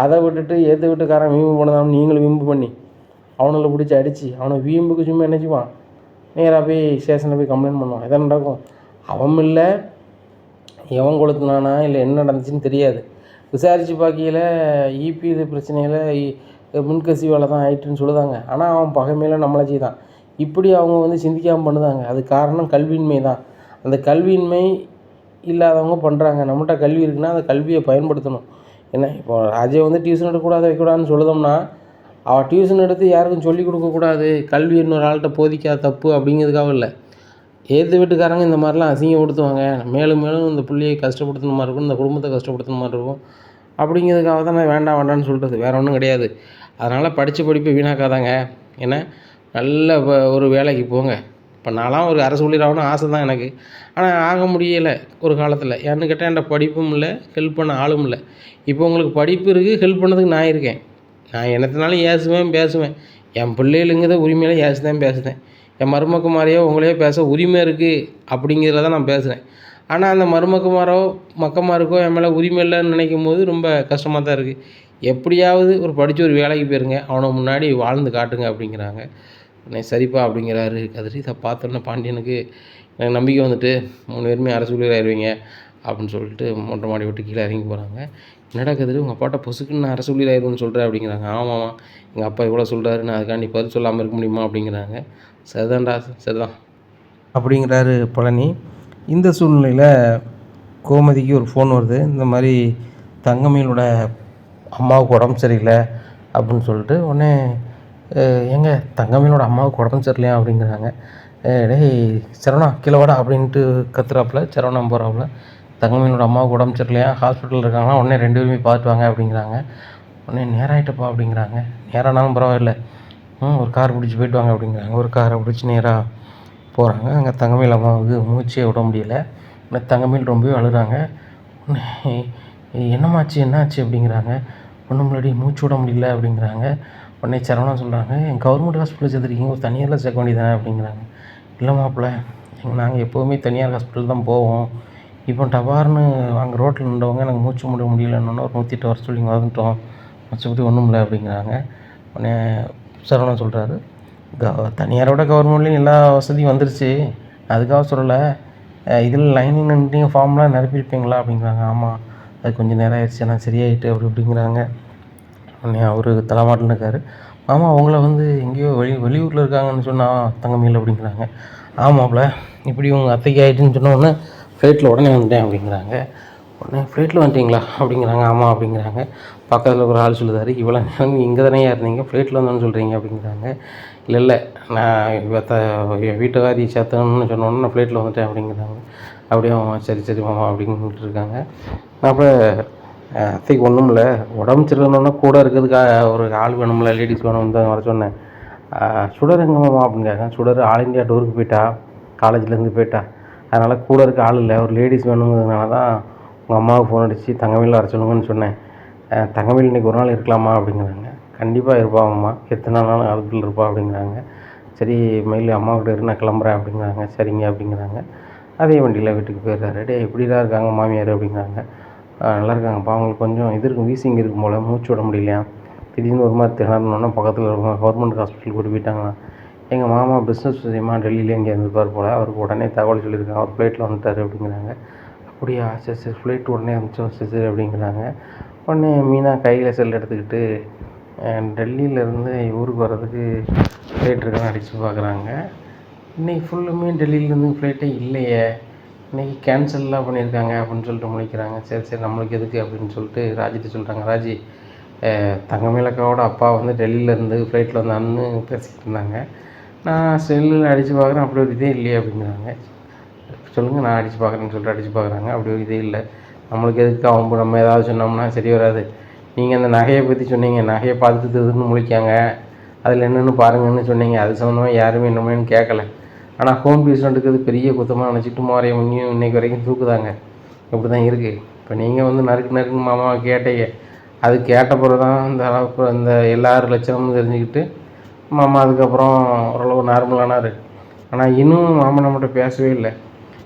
அதை விட்டுட்டு ஏற்று வீட்டுக்காரன் வீம்பு பண்ணதாலும் நீங்களும் வீம்பு பண்ணி அவனுங்களை பிடிச்சி அடித்து அவனை வீம்புக்கு சும்மா நினச்சிப்பான், நேராக போய் ஸ்டேஷனில் போய் கம்ப்ளைண்ட் பண்ணுவான். எதை நடக்கும், அவன் இல்லை எவன் கொளுத்துனானா இல்லை என்ன நடந்துச்சுன்னு தெரியாது. விசாரித்து பார்க்கையில் ஈபி இது பிரச்சனையில் மின்கசி வேலை தான் ஆயிட்டுன்னு சொல்லுதாங்க. ஆனால் அவன் பகைமையில் நம்மளை செய்தான். இப்படி அவங்க வந்து சிந்திக்காமல் பண்ணுதாங்க. அது காரணம் கல்வியின்மை தான். அந்த கல்வியின்மை இல்லாதவங்க பண்ணுறாங்க. நம்மகிட்ட கல்வி இருக்குன்னா அந்த கல்வியை பயன்படுத்தணும். என்ன, இப்போ அஜய் வந்து டியூஷன் எடுக்கக்கூடாது வைக்கக்கூடாதுன்னு சொல்லுதோம்னா, அவள் டியூஷன் எடுத்து யாருக்கும் சொல்லிக் கொடுக்கக்கூடாது, கல்வி இன்னொரு ஆள்கிட்ட போதிக்காத தப்பு அப்படிங்கிறதுக்காக இல்லை. ஏற்று வீட்டுக்காரங்க இந்த மாதிரிலாம் அசிங்கப்படுத்துவாங்க, மேலும் மேலும் இந்த பிள்ளையை கஷ்டப்படுத்துன மாதிரி இருக்கும், இந்த குடும்பத்தை கஷ்டப்படுத்துன மாதிரி இருக்கும் அப்படிங்கிறதுக்காக தான் நான் வேண்டாம் வேண்டாம்னு சொல்கிறது, வேறு ஒன்றும் கிடையாது. அதனால் படித்த படிப்பை வீணாக்காதாங்க. ஏன்னா நல்ல ஒரு வேலைக்கு போங்க, இப்போ நான்லாம் ஒரு அரசு ஊழியர் ஆசை தான் எனக்கு. ஆனால் ஆக முடியலை ஒரு காலத்தில். ஏன்னு கேட்டால் என்கிட்ட படிப்பும் இல்லை, ஹெல்ப் பண்ண ஆளும் இல்லை. இப்போ உங்களுக்கு படிப்பு இருக்குது, ஹெல்ப் பண்ணதுக்கு நான் இருக்கேன். நான் என்னத்தனாலும் ஏசுவேன், பேசுவேன். என் பிள்ளைகளுங்கிறத உரிமையில ஏசுதான் பேசுவேன். என் மருமக்குமாரையோ உங்களையோ பேச உரிமை இருக்குது அப்படிங்கிறத தான் நான் பேசுகிறேன். ஆனால் அந்த மருமக்குமாரோ மக்கமாருக்கோ என் மேலே உரிமை இல்லைன்னு நினைக்கும்போது ரொம்ப கஷ்டமாக தான் இருக்குது. எப்படியாவது ஒரு படித்து ஒரு வேலைக்கு போயிருங்க, அவனை முன்னாடி வாழ்ந்து காட்டுங்க அப்படிங்கிறாங்க. உடனே சரிப்பா அப்படிங்கிறாரு கதிர். இதை பார்த்தோன்னே பாண்டியனுக்கு எனக்கு நம்பிக்கை வந்துட்டு 3 பேருமே அரசு ஊழியர் ஆயிடுவீங்க அப்படின்னு சொல்லிட்டு மொட்டை மாடி விட்டு கீழே இறங்கி போகிறாங்க. என்னடா கதிர் உங்கள் அப்பாட்ட பொசுக்குன்னு நான் அரசு ஊழியர் ஆயிடுவேன்னு சொல்கிறேன் அப்படிங்கிறாங்க. ஆமாம்மா எங்கள் அப்பா இவ்வளோ சொல்கிறாரு, நான் அதுக்காண்டி பதில் சொல்லாமல் இருக்க முடியுமா அப்படிங்கிறாங்க. சரிதான்டா சரிதான் அப்படிங்கிறாரு பழனி. இந்த சூழ்நிலையில் கோமதிக்கு ஒரு ஃபோன் வருது. இந்த மாதிரி தங்கமயிலோட அம்மாவுக்கு உடம்பு சரியில்லை அப்படின்னு சொல்லிட்டு. உடனே ஏங்க தங்கமயிலோட அம்மாவுக்கு உடம்பு சரியில்லையா அப்படிங்கிறாங்க. டேய் சரவணா கீழே வாடா அப்படின்ட்டு கத்துறாப்புல. சரவணா போகிறாப்புல. தங்கமயிலோட அம்மாவுக்கு உடம்பு சரியில்லையா, ஹாஸ்பிட்டலில் இருக்காங்களா, உடனே 2 பேருமே பார்த்துட்டு வாங்க அப்படிங்கிறாங்க. உடனே நேராகிட்டப்பா அப்படிங்கிறாங்க. நேரானாலும் பரவாயில்ல, ஒரு கார் பிடிச்சி போயிட்டு வாங்க அப்படிங்கிறாங்க. ஒரு காரை பிடிச்சி நேராக போகிறாங்க. அங்கே தங்கமயில் அம்மாவுக்கு மூச்சே விட முடியல. உடனே தங்கமயில் ரொம்பவே அழுகிறாங்க. உடனே என்னம்மாச்சு என்னாச்சு அப்படிங்கிறாங்க. ஒன்றும் முன்னாடி மூச்சு விட முடியல அப்படிங்கிறாங்க. உடனே சரவணா சொல்கிறாங்க, கவர்மெண்ட் ஹாஸ்பிட்டல் சேர்த்துருக்கீங்க, ஒரு தனியாரில் சேர்க்க வேண்டியதானே அப்படிங்கிறாங்க. இல்லை மாப்பிள்ள, நாங்கள் எப்போவுமே தனியார் ஹாஸ்பிட்டல் தான் போவோம். இப்போ டபார்னு அங்கே ரோட்டில் நின்றவங்க எனக்கு மூச்சு விட முடியலன்னு ஒரு 108 வர சொல்லி வந்துட்டோம், மற்றபடி ஒன்றும் இல்லை அப்படிங்கிறாங்க. உடனே சரவணா சொல்கிறாரு, தனியாரோட கவர்மெண்ட்லேயும் எல்லா வசதியும் வந்துருச்சு, அதுக்காக சொல்லலை, இதில் லைனிங் நின்று ஃபார்ம்லாம் நிரப்பியிருப்பீங்களா அப்படிங்கிறாங்க. ஆமாம் அது கொஞ்சம் நேரம் ஆயிடுச்சு, ஆனால் சரியாயிட்டு அப்படிங்கிறாங்க. உடனே அவர் தலைமாட்டில் இருக்கார். ஆமாம் அவங்கள எங்கேயோ வெளியூரில் இருக்காங்கன்னு சொன்னால் தங்கமயில் அப்படிங்கிறாங்க. ஆமாப்ல இப்படி உங்கள் அத்தைக்கு ஆகிட்டுன்னு சொன்னோடனே ஃப்ளைட்டில் உடனே வந்துட்டேன் அப்படிங்கிறாங்க. உடனே ஃப்ளைட்டில் வந்துட்டிங்களா அப்படிங்கிறாங்க. ஆமாம் அப்படிங்கிறாங்க. பக்கத்தில் ஒரு ஆள் சொல்லுதாரு, இவ்வளோ நேரம் இங்கே தானே இருந்தீங்க, ஃப்ளைட்டில் வந்தோன்னு சொல்கிறீங்க அப்படிங்கிறாங்க. இல்லை நான் என் வீட்டுக்காரி சேர்த்தணும்னு சொன்னோன்னே நான் ஃப்ளைட்டில் வந்துட்டேன் அப்படிங்கிறாங்க. அப்படியே சரி மாமா அப்படின்ட்டு இருக்காங்க. அப்புறம் அத்தைக்கு ஒன்றும் இல்லை, உடம்பு சரியில்லைன்னா கூட இருக்கிறதுக்காக ஒரு ஆள் வேணும்ல, லேடிஸ் வேணும்னு தான் வர சொன்னேன். சுடர் எங்கே மாமா அப்படிங்கிறாங்க. சுடர் ஆல் இண்டியா டூருக்கு போயிட்டா, காலேஜ்லேருந்து போயிட்டா, அதனால் கூட இருக்க ஆள் இல்லை, ஒரு லேடிஸ் வேணுங்கிறதுனால தான் உங்கள் அம்மாவுக்கு ஃபோன் அடித்து தங்கமயில் வர சொல்லுங்கன்னு சொன்னேன். தங்கமயில் இன்றைக்கி ஒரு நாள் இருக்கலாமா அப்படிங்கிறாங்க. கண்டிப்பாக இருப்பாங்கம்மா, எத்தனை நாளும் அதுக்குள்ள இருப்பா அப்படிங்கிறாங்க. சரி மயில் அம்மாக்கிட்ட இருந்து நான் கிளம்புறேன் அப்படிங்கிறாங்க. சரிங்க அப்படிங்கிறாங்க. அதே வண்டியில் வீட்டுக்கு போயிடுறாரு. டே எப்படிதான் இருக்காங்க மாமியார் அப்படிங்கிறாங்க. நல்லா இருக்காங்கப்பா, அவங்களுக்கு கொஞ்சம் இது இருக்கும், வீசிங் இருக்கும் போல், மூச்சு விட முடியலையா, திடீர்னு ஒரு மாதிரி திணறணுன்னா பக்கத்தில் இருக்கவங்க கவர்மெண்ட் ஹாஸ்பிட்டல் கூட்டு போயிட்டாங்களா. எங்கள் மாமா பிஸ்னஸ் விஷயமா டெல்லியில் எங்கே இருந்திருப்பார் போல், அவருக்கு உடனே தகவல் சொல்லியிருக்காங்க, அவர் ஃப்ளைட்டில் வந்துட்டார் அப்படிங்கிறாங்க. அப்படியா சரி ஃப்ளைட் உடனே வந்துச்சோம் சரி அப்படிங்கிறாங்க. உடனே மீனா கையில் செல் எடுத்துக்கிட்டு டெல்லியிலேருந்து ஊருக்கு வர்றதுக்கு ஃப்ளைட் இருக்கான்னு அடித்து பார்க்குறாங்க. இன்றைக்கி ஃபுல்லுமே டெல்லியிலேருந்து ஃப்ளைட்டே இல்லையே, இன்றைக்கி கேன்சல்லாம் பண்ணியிருக்காங்க அப்படின்னு சொல்லிட்டு முழிக்கிறாங்க. சரி நம்மளுக்கு எதுக்கு அப்படின்னு சொல்லிட்டு ராஜிட்ட சொல்கிறாங்க. ராஜி தங்கமயிலக்காவோட அப்பா டெல்லியிலேருந்து ஃப்ளைட்டில் வந்தான்னு பேசிக்கிட்டு இருந்தாங்க. நான் செல்லில் அடித்து பார்க்குறேன், அப்படி ஒரு இதே இல்லையே அப்படிங்கிறாங்க. சொல்லுங்கள் நான் அடித்து பார்க்குறேன்னு சொல்லிட்டு அடித்து பார்க்குறாங்க. அப்படி ஒரு இதே இல்லை, நம்மளுக்கு எதுக்கு அவங்க நம்ம ஏதாவது சொன்னோம்னா சரி வராது. நீங்கள் அந்த நகையை பற்றி சொன்னீங்க, நகையை பார்த்துட்டு திருதுன்னு முழிக்காங்க, அதில் என்னென்னு பாருங்கன்னு சொன்னீங்க, அது சம்மந்தமாக யாருமே என்னமேன்னு கேட்கல. ஆனால் ஹோம் பேஷண்ட்டுக்கு அது பெரிய குத்தமாக நினச்சிட்டு மாறைய முன்னியும் இன்றைக்கு வரைக்கும் தூக்குதாங்க. இப்படி தான் இருக்குது. இப்போ நீங்கள் நறுக்கு மாமாவை கேட்டீங்க, அது கேட்ட பிறகு தான் இந்த அளவுக்கு அந்த எல்லாரும் லட்சணமும் தெரிஞ்சுக்கிட்டு மாமா அதுக்கப்புறம் ஓரளவு நார்மலானார். ஆனால் இன்னும் மாமா நம்மகிட்ட பேசவே இல்லை.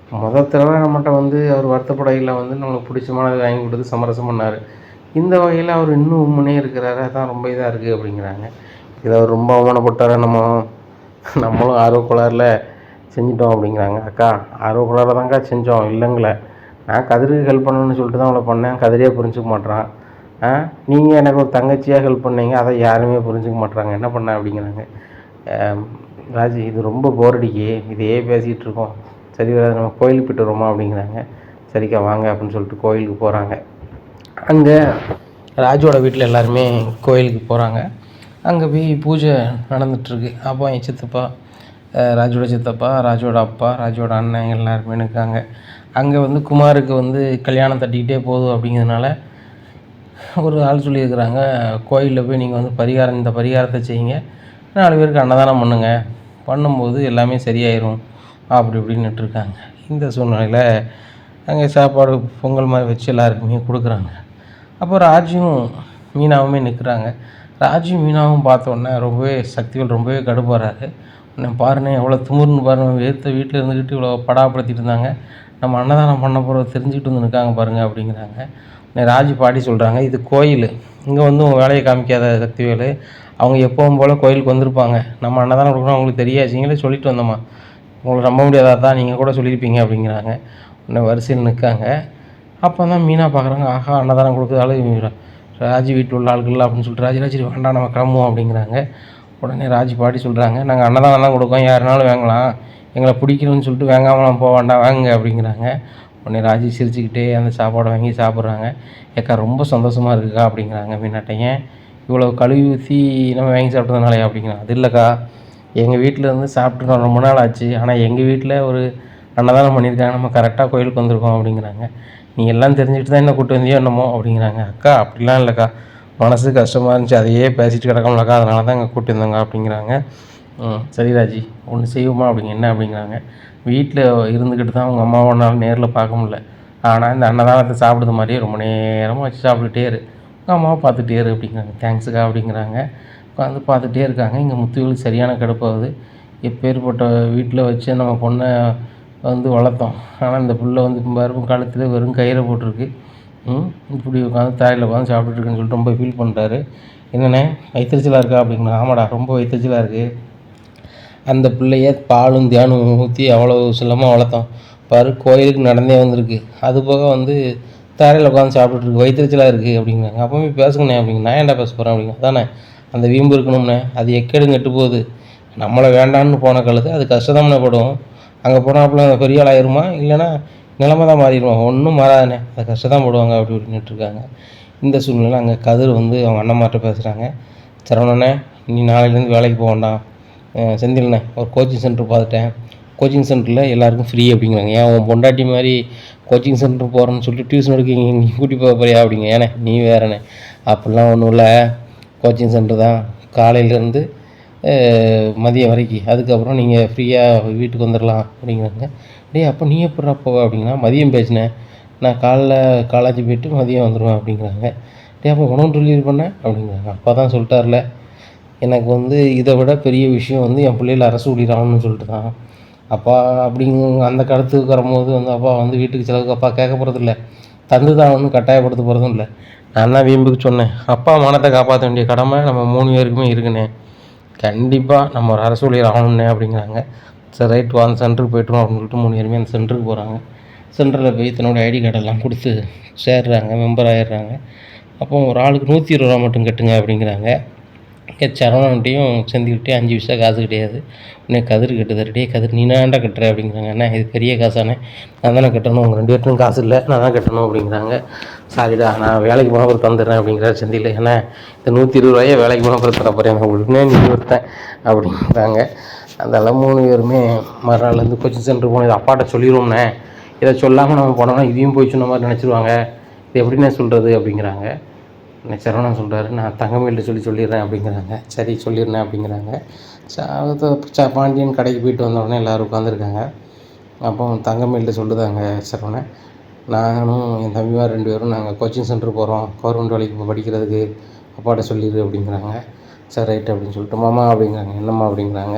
தடவை நம்மகிட்ட அவர் வருத்தப்படையில் நம்மளுக்கு பிடிச்சமானது வாங்கி கொடுத்து சமரசம் பண்ணார். இந்த வகையில் அவர் இன்னும் உண்மையே இருக்கிறாரு, அதான் ரொம்ப இதாக இருக்குது அப்படிங்கிறாங்க. இதை அவர் ரொம்ப அவமானப்பட்டார, நம்மளும் ஆர்வக்கோளாறில் செஞ்சிட்டோம் அப்படிங்கிறாங்க. அக்கா ஆர்வக்கோளாறில் தான்க்கா செஞ்சோம், இல்லைங்களே, நான் கதிருக்கு ஹெல்ப் பண்ணணும்னு சொல்லிட்டு தான் அவளை பண்ணேன், கதிரியே புரிஞ்சுக்க மாட்றான். நீங்கள் எனக்கு ஒரு தங்கச்சியாக ஹெல்ப் பண்ணீங்க, அதை யாருமே புரிஞ்சுக்க மாட்றாங்க, என்ன பண்ண அப்படிங்கிறாங்க. ராஜி இது ரொம்ப போர் அடிக்கி, இதையே பேசிகிட்டு இருக்கோம், சரி வராது, நம்ம கோயிலுக்கு போய்ட்டு வரோமா அப்படிங்கிறாங்க. சரிக்கா வாங்க அப்படின்னு சொல்லிட்டு கோயிலுக்கு போகிறாங்க. அங்கே ராஜோட வீட்டில் எல்லாருமே கோயிலுக்கு போகிறாங்க. அங்கே போய் பூஜை நடந்துகிட்ருக்கு. அப்போ என் சித்தப்பா, ராஜோட சித்தப்பா, ராஜோட அப்பா, ராஜோட அண்ணன் எல்லாருமே இருக்காங்க. அங்கே குமாருக்கு கல்யாணம் தட்டிக்கிட்டே போதும் அப்படிங்கிறதுனால ஒரு ஆள் சொல்லியிருக்கிறாங்க, கோயிலில் போய் நீங்கள் பரிகாரம், இந்த பரிகாரத்தை செய்யுங்க, 4 பேருக்கு அன்னதானம் பண்ணுங்கள், பண்ணும்போது எல்லாமே சரியாயிடும் அப்படி இப்படின்னுட்டுருக்காங்க. இந்த சூழ்நிலையில் அங்கே சாப்பாடு பொங்கல் மாதிரி வச்சு எல்லாருக்குமே கொடுக்குறாங்க. அப்போ ராஜுவும் மீனாவுமே நிற்கிறாங்க. ராஜுவும் மீனாவும் பார்த்தோன்னே ரொம்பவே சக்திவேல் ரொம்பவே கடுப்பாகிறாரு. உன்னை பாருண்ணே எவ்வளோ திமிருன்னு பாருங்கள், வேர்த்த வீட்டில் இருந்துக்கிட்டு இவ்வளோ படாப்படுத்திட்டு இருந்தாங்க, நம்ம அன்னதானம் பண்ண போகிறத தெரிஞ்சுக்கிட்டு வந்து நிற்காங்க பாருங்கள் அப்படிங்கிறாங்க. உடனே ராஜு பாட்டி சொல்கிறாங்க, இது கோயில், இங்கே வந்து உங்கள் வேலையை காமிக்காத சக்திவேல், அவங்க எப்பவும் போல் கோயிலுக்கு வந்திருப்பாங்க, நம்ம அன்னதானம் கொடுக்கணும் அவங்களுக்கு தெரியாது, நீங்களே சொல்லிட்டு வந்தோம்மா, உங்களை நம்ப முடியாதா தான், நீங்கள் கூட சொல்லியிருப்பீங்க அப்படிங்கிறாங்க. உடனே வரிசையில் நிற்காங்க. அப்போ தான் மீனா பார்க்குறாங்க, ஆஹா அன்னதானம் கொடுக்குறதால ராஜு வீட்டில் உள்ள ஆளுகள் அப்படின்னு சொல்லிட்டு ராஜி வேண்டாம் நம்ம கிளம்புவோம் அப்படிங்கிறாங்க. உடனே ராஜி பாட்டி சொல்கிறாங்க, நாங்கள் அன்னதானம் தான் கொடுக்கோம், யாருனாலும் வாங்கலாம், எங்களை பிடிக்கணும்னு சொல்லிட்டு வாங்காமலாம் போக வேண்டாம் வாங்க அப்படிங்கிறாங்க. உடனே ராஜி சிரிச்சுக்கிட்டே அந்த சாப்பாடை வாங்கி சாப்பிட்றாங்க. ஏக்கா ரொம்ப சந்தோஷமாக இருக்குக்கா அப்படிங்கிறாங்க மீனாட்டைங்க. இவ்வளோ கழுவி ஊற்றி நம்ம வாங்கி சாப்பிட்டதுனாலயா அப்படிங்கிறாங்க. அது இல்லைக்கா, எங்கள் வீட்டில் இருந்து சாப்பிட்டு ரொம்ப நாள் ஆச்சு, ஆனால் எங்கள் வீட்டில் ஒரு அன்னதானம் பண்ணியிருக்காங்க, நம்ம கரெக்டாக கோயிலுக்கு வந்திருக்கோம் அப்படிங்கிறாங்க. நீ எல்லாம் தெரிஞ்சுக்கிட்டு தான் என்ன கூப்பிட்டு வந்தியோ என்னமோ அப்படிங்கிறாங்க. அக்கா அப்படிலாம் இல்லைக்கா, மனசு கஷ்டமாக இருந்துச்சு, அதையே பேசிட்டு கிடக்கோம்லக்கா, அதனால தான் இங்கே கூப்பிட்டு வந்தாங்க அப்படிங்கிறாங்க. சரி ராஜி ஒன்று செய்வோமா அப்படிங்க, என்ன அப்படிங்கிறாங்க. வீட்டில் இருந்துக்கிட்டு தான் உங்கள் அம்மாவை ஒன்றால் நேரில் பார்க்க முடியல, ஆனால் இந்த அன்னதானத்தை சாப்பிடுறது மாதிரியே ரொம்ப நேரமாக வச்சு சாப்பிட்டுட்டே இரு, உங்கள் அம்மாவை பார்த்துட்டே இரு அப்படிங்கிறாங்க. தேங்க்ஸுக்கா அப்படிங்கிறாங்க. உட்காந்து பார்த்துட்டே இருக்காங்க. இங்கே முத்துவேலுக்கு சரியான கடுப்பாகுது. எப்பேற்பட்ட வீட்டில் வச்சு நம்ம பொண்ணை வந்து வளர்த்தோம், ஆனால் இந்த புள்ள வந்து பாரு காலத்தில் வெறும் கயிறை போட்டிருக்கு, இப்படி உட்காந்து தாயில் உட்காந்து சாப்பிட்டுருக்குன்னு சொல்லிட்டு ரொம்ப ஃபீல் பண்ணுறாரு. என்னண்ணே வயிற்றுச்சலாக இருக்கா அப்படிங்கன்னா, ஆமாடா ரொம்ப வயிற்றுச்சலாக இருக்குது, அந்த பிள்ளைய பாலும் தியானம் ஊற்றி அவ்வளோ செல்லமாக வளர்த்தோம், பாரு கோயிலுக்கு நடந்தே வந்திருக்கு, அது போக வந்து தாரையில் உட்காந்து சாப்பிட்டுருக்கு, வயிற்றுச்சலாக இருக்குது அப்படிங்கிறாங்க. அப்போவே பேசுங்கண்ணே அப்படிங்க. நான் ஏன்டா பேச போகிறேன் அப்படிங்க. அதானே அந்த வீம்பு இருக்கணும்ண்ணே, அது எக்கேடும் கெட்டு போகுது, நம்மளை வேண்டான்னு போன கழுது அது கஷ்டதானே படும், அங்கே போனாப்புல பெரிய ஆள் ஆயிருமா, இல்லைன்னா நிலைமை தான் மாறிடுவான், ஒன்றும் மாறாதானே, அது கஷ்டம் தான் போடுவாங்க அப்படி இப்படின்னுட்டுருக்காங்க. இந்த சூழ்நிலை அங்கே கதிர் வந்து அவங்க அண்ணன்மார்ட்ட பேசுகிறாங்க. சரவணண்ணே நீ நாளையிலேருந்து வேலைக்கு போக வேண்டாம், செந்தில்ண்ணே ஒரு கோச்சிங் சென்டர் பார்த்துட்டேன், கோச்சிங் சென்டரில் எல்லாேருக்கும் ஃப்ரீ அப்படிங்கிறாங்க. ஏன் உன் பொண்டாட்டி மாதிரி கோச்சிங் சென்டர் போகிறேன்னு சொல்லிட்டு டியூஷன் எடுக்க நீ கூட்டி போக போறியா அப்படிங்க. ஏண்ணே நீ வேறண்ணே, அப்படிலாம் ஒன்றும் இல்லை, கோச்சிங் சென்டர் தான் காலையிலேருந்து மதியம் வரைக்கும், அதுக்கப்புறம் நீங்கள் ஃப்ரீயாக வீட்டுக்கு வந்துடலாம் அப்படிங்கிறாங்க. டேய் அப்போ நீ எப்பட்றா போவ அப்படிங்கன்னா, மதியம் பேசினேன், நான் காலேஜ் போய்ட்டு மதியம் வந்துடுவேன் அப்படிங்கிறாங்க. டேய் அப்போ உணவு டெலிவரி பண்ணேன் அப்படிங்கிறாங்க. அப்பா தான் சொல்லிட்டார்ல, எனக்கு வந்து இதை விட பெரிய விஷயம் வந்து என் பிள்ளைகளை அரசு ஊழியராகணும்னு சொல்லிட்டு தான் அப்பா அப்படிங்க அந்த கருத்துக்கு வரும்போது வந்து அப்பா வந்து வீட்டுக்கு செலவுக்கு அப்பா கேட்க போகிறதில்ல, தந்து தான் ஒன்றும் கட்டாயப்படுத்த போகிறதும் இல்லை. நான் தான் வீம்புக்கு சொன்னேன், அப்பா மானத்தை காப்பாற்ற வேண்டிய கடமை நம்ம 3 பேருக்குமே இருக்குண்ணே, கண்டிப்பாக நம்ம ஒரு அரசு ஊழியர் ஆகணும்னே அப்படிங்கிறாங்க. சரி ரைட் வா அந்த சென்டருக்கு போய்ட்டுருவோம் அப்படின்னு சொல்லிட்டு 3 பேருமே அந்த சென்டருக்கு போகிறாங்க. சென்டரில் போய் தன்னோட ஐடி கார்டெல்லாம் கொடுத்து சேர்றாங்க, மெம்பர் ஆகிடுறாங்க. அப்போ ஒரு ஆளுக்கு 120 ரூபா மட்டும் கட்டுங்க அப்படிங்கிறாங்க. சரவணன்ட்டையும் செந்தில்கிட்டையும் 5 பைசா காசு கிடையாது. உடனே கதிர் கட்டுதாரு, டே கதிர் நீ நான்டா கட்டுற அப்படிங்கிறாங்க. அண்ணா இது பெரிய காசானே, நான் தானே கட்டணும், உங்கள் 2 பேருக்கும் காசு இல்லை, நான் தான் கட்டணும் அப்படிங்கிறாங்க. சாரிடா நான் வேலைக்கு போன பிறகு தந்துடுறேன் அப்படிங்கிறார் செந்தில். ஏன்னா இந்த 120 ரூபாயை வேலைக்கு போன பிறகு தர போகிறேன், உடனே நீ ஒருத்தன் அப்படிங்கிறாங்க. அதெல்லாம் 3 பேருமே மறுநாள்லேருந்து கோச்சிங் சென்டர் போனோம், இது அப்பாட்ட சொல்லிடுவோம்ண்ணே, இதை சொல்லாமல் நம்ம போனோம்னா இதையும் போய் சொன்ன மாதிரி நினச்சிருவாங்க, இது எப்படிண்ணே சொல்கிறது அப்படிங்கிறாங்க. சரவணன் சொல்கிறாரு, நான் தங்கமயில்கிட்ட சொல்லிடுறேன் அப்படிங்கிறாங்க. சரி சொல்லிடுறேன் அப்படிங்கிறாங்க. பாண்டியன் கடைக்கு போயிட்டு வந்தோடனே எல்லோரும் உட்காந்துருக்காங்க. அப்போ தங்கமயில்கிட்ட சொல்லுதாங்க சரவணன், நானும் என் தம்பிமார் 2 பேரும் நாங்கள் கோச்சிங் சென்டர் போகிறோம், கவர்மெண்ட் வேலைக்கு படிக்கிறதுக்கு, அப்பாட்ட சொல்லிடு அப்படிங்கிறாங்க. சரி ரைட் அப்படின்னு சொல்லிட்டு மாமா அப்படிங்கிறாங்க. என்னம்மா அப்படிங்கிறாங்க.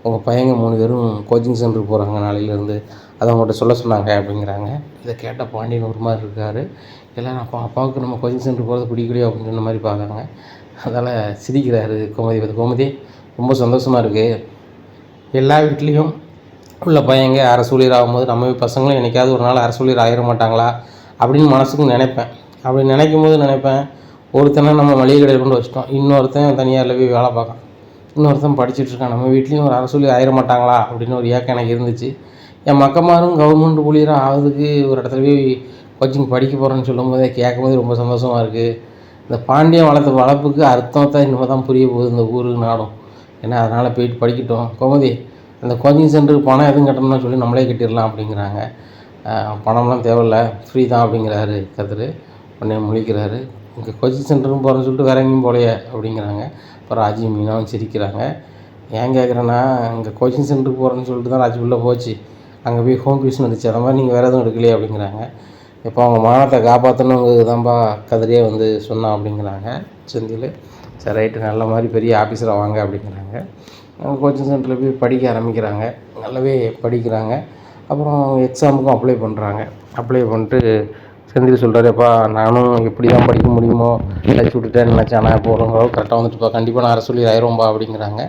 உங்கள் பையங்க 3 பேரும் கோச்சிங் சென்டருக்கு போகிறாங்க நாளையிலேருந்து, அதை அவங்கள்ட்ட சொல்ல சொன்னாங்க அப்படிங்கிறாங்க. இதை கேட்ட பாண்டியன் ஒரு மாதிரி இருக்கார். எல்லோரும் அப்பாவுக்கு நம்ம கோச்சிங் சென்டர் போகிறது பிடிக்கலையோ அப்படின்னு சொன்ன மாதிரி பார்க்குறாங்க. அதனால் சிரிக்கிறாரு கோமதி. கோமதி ரொம்ப சந்தோஷமாக இருக்குது, எல்லா வீட்லேயும் உள்ள பையங்க அரசு ஊழியர் ஆகும்போது நம்ம பசங்களும் என்றைக்காவது ஒரு நாள் அரசு ஊழியர் ஆகிட மாட்டாங்களா அப்படின்னு மனசுக்கு நினைப்பேன். அப்படி நினைப்பேன், ஒருத்தனை நம்ம மளிகை கடையில் கொண்டு வச்சிட்டோம், இன்னொருத்தன் தனியாரில் போய் வேலை பார்க்கான், இன்னொருத்தன் படிச்சுட்ருக்கான், நம்ம வீட்லேயும் ஒரு அரசு ஊழியர் ஆகிட மாட்டாங்களா அப்படின்னு ஒரு ஏக்கம் எனக்கு இருந்துச்சு. என் மக்கமாரும் கவர்மெண்ட் ஊழியராக ஆகிறதுக்கு ஒரு இடத்துல போய் கோச்சிங் படிக்க போகிறேன்னு சொல்லும் போதே கேட்கும்போது ரொம்ப சந்தோஷமாக இருக்குது. இந்த பாண்டியன் வளர்ப்புக்கு அர்த்தத்தை இனிமேல் தான் புரிய போகுது இந்த ஊருக்கு நாடும். ஏன்னா அதனால் போயிட்டு படிக்கட்டும். கோமதி அந்த கோச்சிங் சென்டருக்கு பணம் எதுவும் கட்டணும்னு சொல்லி நம்மளே கட்டிடலாம் அப்படிங்கிறாங்க. பணம்லாம் தேவையில்லை, ஃப்ரீ தான் அப்படிங்கிறாரு கதிர். உடனே முழிக்கிறாரு. இங்கே கோச்சிங் சென்டருக்கும் போகிறேன்னு சொல்லிட்டு வேற எங்கேயும் போலையே அப்படிங்கிறாங்க. அப்புறம் ராஜி மீனாவும் சிரிக்கிறாங்க. ஏன் கேட்குறேன்னா, இங்கே கோச்சிங் சென்டருக்கு போகிறேன்னு சொல்லிட்டு தான் ராஜ்புரில் போச்சு. அங்கே போய் ஹோம் டியூஷன் வந்துச்சு. அந்த மாதிரி நீங்கள் வேறு எதுவும் எடுக்கலையே அப்படிங்கிறாங்க. இப்போ அவங்க மானத்தை காப்பாற்றணுங்கிறது தான்ப்பா கதிரே வந்து சொன்னான் அப்படிங்கிறாங்க செந்தில். சரி ரைட்டு, நல்ல மாதிரி பெரிய ஆஃபீஸராக வாங்க அப்படிங்கிறாங்க. கோச்சிங் சென்டரில் போய் படிக்க ஆரம்பிக்கிறாங்க. நல்லாவே படிக்கிறாங்க. அப்புறம் எக்ஸாமுக்கும் அப்ளை பண்ணுறாங்க. அப்ளை பண்ணிட்டு செந்தில் சொல்கிறாரு, எப்பா நானும் எப்படி தான் படிக்க முடியுமோ படிச்சு விட்டுட்டேன்னு நினச்சேன். ஆனால் இப்போ ஓரளவு கரெக்டாக வந்துட்டுப்பா, கண்டிப்பாக நான் அரசு ஆயிடும்பா அப்படிங்கிறாங்க.